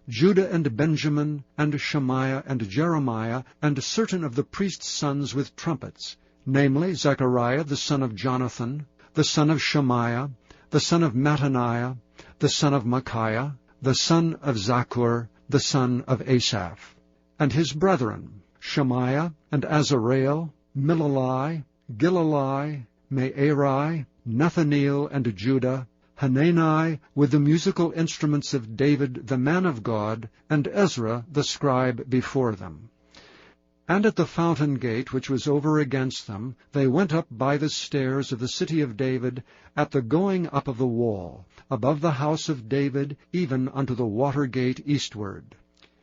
Judah and Benjamin, and Shemaiah, and Jeremiah, and certain of the priests' sons with trumpets, namely Zechariah the son of Jonathan, the son of Shemaiah, the son of Mattaniah, the son of Micaiah, the son of Zaccur, the son of Asaph, and his brethren, Shemaiah, and Azareel, Milalai, Gilalai, Me'eri, Nethaneel, and Judah, Hanani, with the musical instruments of David the man of God, and Ezra the scribe before them. And at the fountain gate which was over against them, they went up by the stairs of the city of David, at the going up of the wall, above the house of David, even unto the water gate eastward.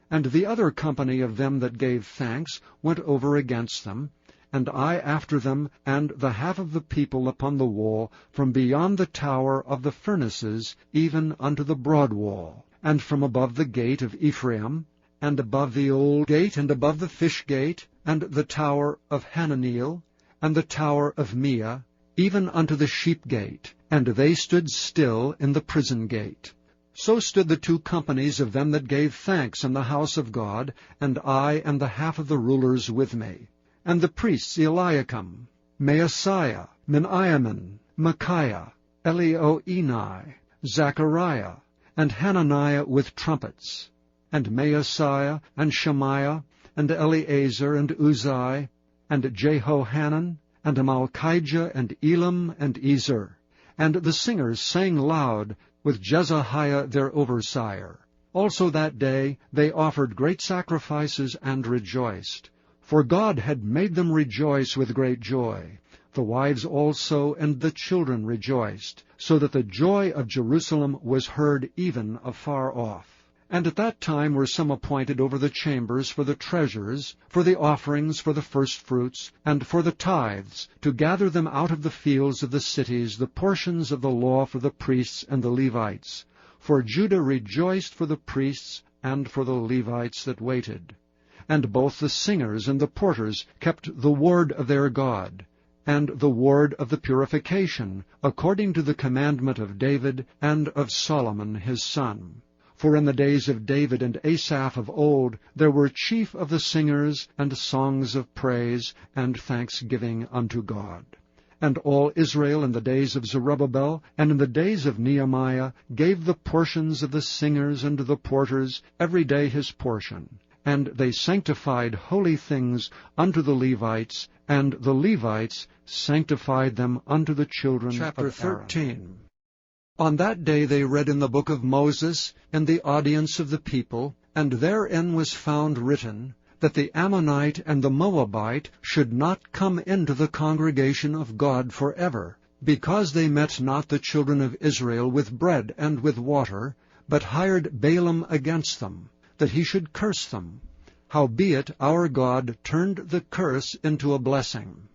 And the other company of them that gave thanks went over against them, and I after them, and the half of the people upon the wall, from beyond the tower of the furnaces, even unto the broad wall, and from above the gate of Ephraim, and above the old gate, and above the fish gate, and the tower of Hananeel, and the tower of Meah, even unto the sheep gate, and they stood still in the prison gate. So stood the 2 companies of them that gave thanks in the house of God, and I and the half of the rulers with me. And the priests Eliakim, Maaseiah, Miniamin, Micaiah, Elioenai, Zechariah, and Hananiah with trumpets, and Maaseiah, and Shemaiah, and Eleazar, and Uzai, and Jehohanan, and Malchijah, and Elam, and Ezer. And the singers sang loud, with Jezahiah their overseer. Also that day they offered great sacrifices and rejoiced. For God had made them rejoice with great joy. The wives also and the children rejoiced, so that the joy of Jerusalem was heard even afar off. And at that time were some appointed over the chambers for the treasures, for the offerings, for the firstfruits, and for the tithes, to gather them out of the fields of the cities, the portions of the law for the priests and the Levites. For Judah rejoiced for the priests and for the Levites that waited. And both the singers and the porters kept the word of their God, and the word of the purification, according to the commandment of David and of Solomon his son. For in the days of David and Asaph of old there were chief of the singers, and songs of praise, and thanksgiving unto God. And all Israel in the days of Zerubbabel, and in the days of Nehemiah, gave the portions of the singers and the porters, every day his portion. And they sanctified holy things unto the Levites, and the Levites sanctified them unto the children of Aaron. Chapter 13. On that day they read in the book of Moses, in the audience of the people, and therein was found written, that the Ammonite and the Moabite should not come into the congregation of God forever, because they met not the children of Israel with bread and with water, but hired Balaam against them, that he should curse them. Howbeit our God turned the curse into a blessing.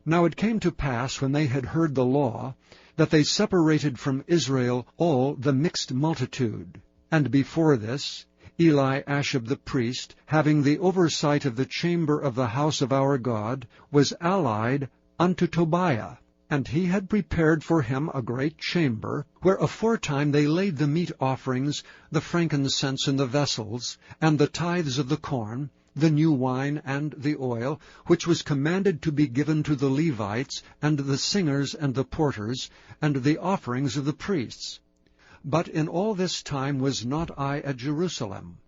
Now it came to pass, when they had heard the law, that they separated from Israel all the mixed multitude. And before this, Eliashib the priest, having the oversight of the chamber of the house of our God, was allied unto Tobiah, and he had prepared for him a great chamber, where aforetime they laid the meat offerings, the frankincense in the vessels, and the tithes of the corn, the new wine and the oil, which was commanded to be given to the Levites, and the singers and the porters, and the offerings of the priests. But in all this time was not I at Jerusalem.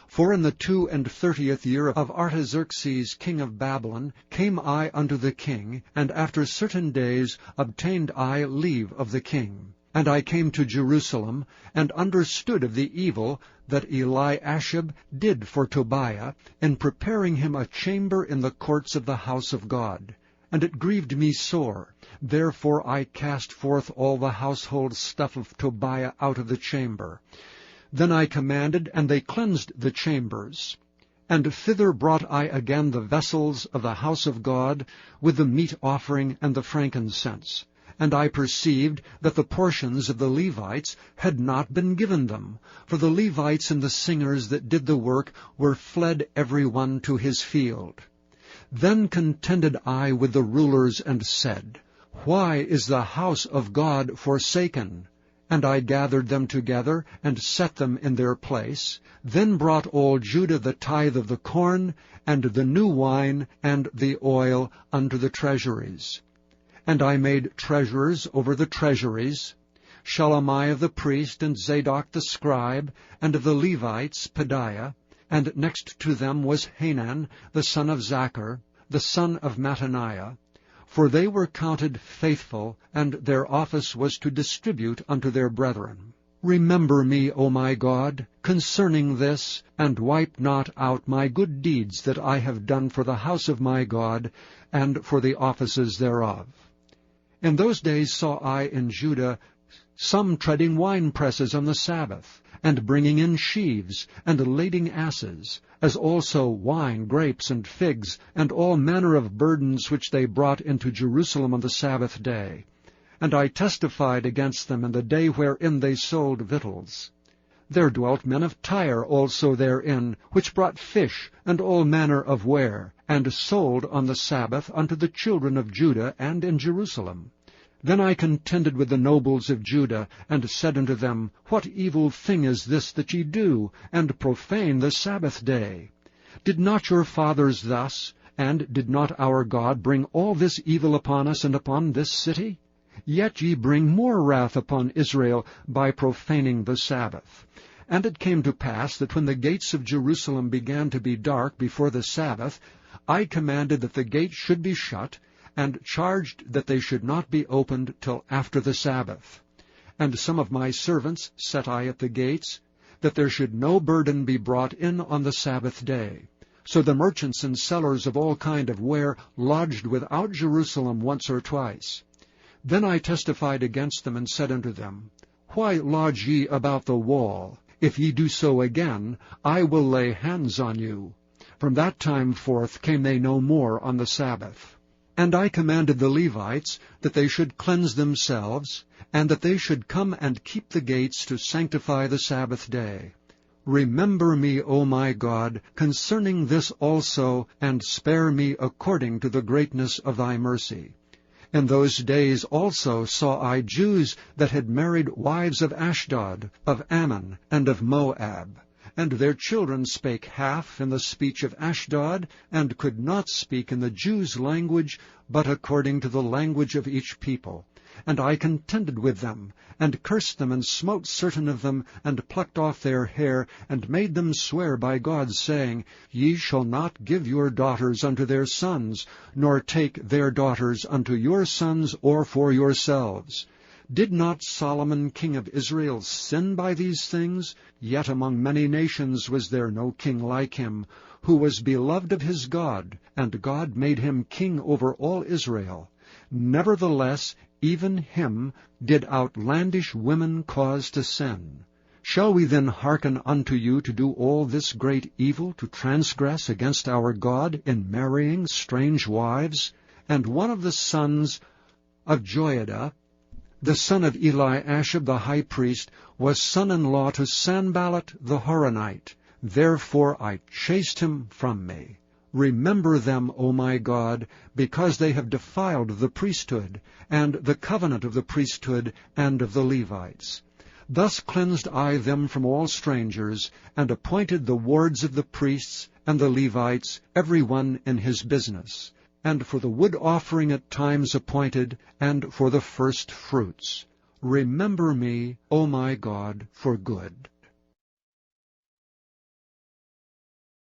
For in the 32 year of Artaxerxes king of Babylon came I unto the king, and after certain days obtained I leave of the king. And I came to Jerusalem, and understood of the evil that Eliashib did for Tobiah, in preparing him a chamber in the courts of the house of God. And it grieved me sore. Therefore I cast forth all the household stuff of Tobiah out of the chamber. Then I commanded, and they cleansed the chambers. And thither brought I again the vessels of the house of God, with the meat offering and the frankincense. And I perceived that the portions of the Levites had not been given them, for the Levites and the singers that did the work were fled every one to his field. Then contended I with the rulers, and said, Why is the house of God forsaken? And I gathered them together, and set them in their place, then brought all Judah the tithe of the corn, and the new wine, and the oil unto the treasuries. And I made treasurers over the treasuries, Shelemiah the priest, and Zadok the scribe, and of the Levites Pedaiah, and next to them was Hanan the son of Zachar, the son of Mattaniah, for they were counted faithful, and their office was to distribute unto their brethren. Remember me, O my God, concerning this, and wipe not out my good deeds that I have done for the house of my God, and for the offices thereof. In those days saw I in Judah some treading winepresses on the Sabbath, and bringing in sheaves, and lading asses, as also wine, grapes, and figs, and all manner of burdens which they brought into Jerusalem on the Sabbath day. And I testified against them in the day wherein they sold victuals. There dwelt men of Tyre also therein, which brought fish, and all manner of ware, and sold on the Sabbath unto the children of Judah and in Jerusalem. Then I contended with the nobles of Judah, and said unto them, What evil thing is this that ye do, and profane the Sabbath day? Did not your fathers thus, and did not our God bring all this evil upon us and upon this city? Yet ye bring more wrath upon Israel by profaning the Sabbath. And it came to pass that when the gates of Jerusalem began to be dark before the Sabbath, I commanded that the gates should be shut, and charged that they should not be opened till after the Sabbath. And some of my servants set I at the gates, that there should no burden be brought in on the Sabbath day. So the merchants and sellers of all kind of ware lodged without Jerusalem once or twice. Then I testified against them, and said unto them, Why lodge ye about the wall? If ye do so again, I will lay hands on you. From that time forth came they no more on the Sabbath. And I commanded the Levites that they should cleanse themselves, and that they should come and keep the gates to sanctify the Sabbath day. Remember me, O my God, concerning this also, and spare me according to the greatness of thy mercy. In those days also saw I Jews that had married wives of Ashdod, of Ammon, and of Moab. And their children spake half in the speech of Ashdod, and could not speak in the Jews' language, but according to the language of each people. And I contended with them, and cursed them, and smote certain of them, and plucked off their hair, and made them swear by God, saying, Ye shall not give your daughters unto their sons, nor take their daughters unto your sons, or for yourselves. Did not Solomon king of Israel sin by these things? Yet among many nations was there no king like him, who was beloved of his God, and God made him king over all Israel. Nevertheless, even him did outlandish women cause to sin. Shall we then hearken unto you to do all this great evil, to transgress against our God in marrying strange wives? And one of the sons of Joiada, the son of Eliashib the high priest, was son-in-law to Sanballat the Horonite. Therefore I chased him from me. Remember them, O my God, because they have defiled the priesthood, and the covenant of the priesthood and of the Levites. Thus cleansed I them from all strangers, and appointed the wards of the priests and the Levites, every one in his business, and for the wood offering at times appointed, and for the first fruits. Remember me, O my God, for good.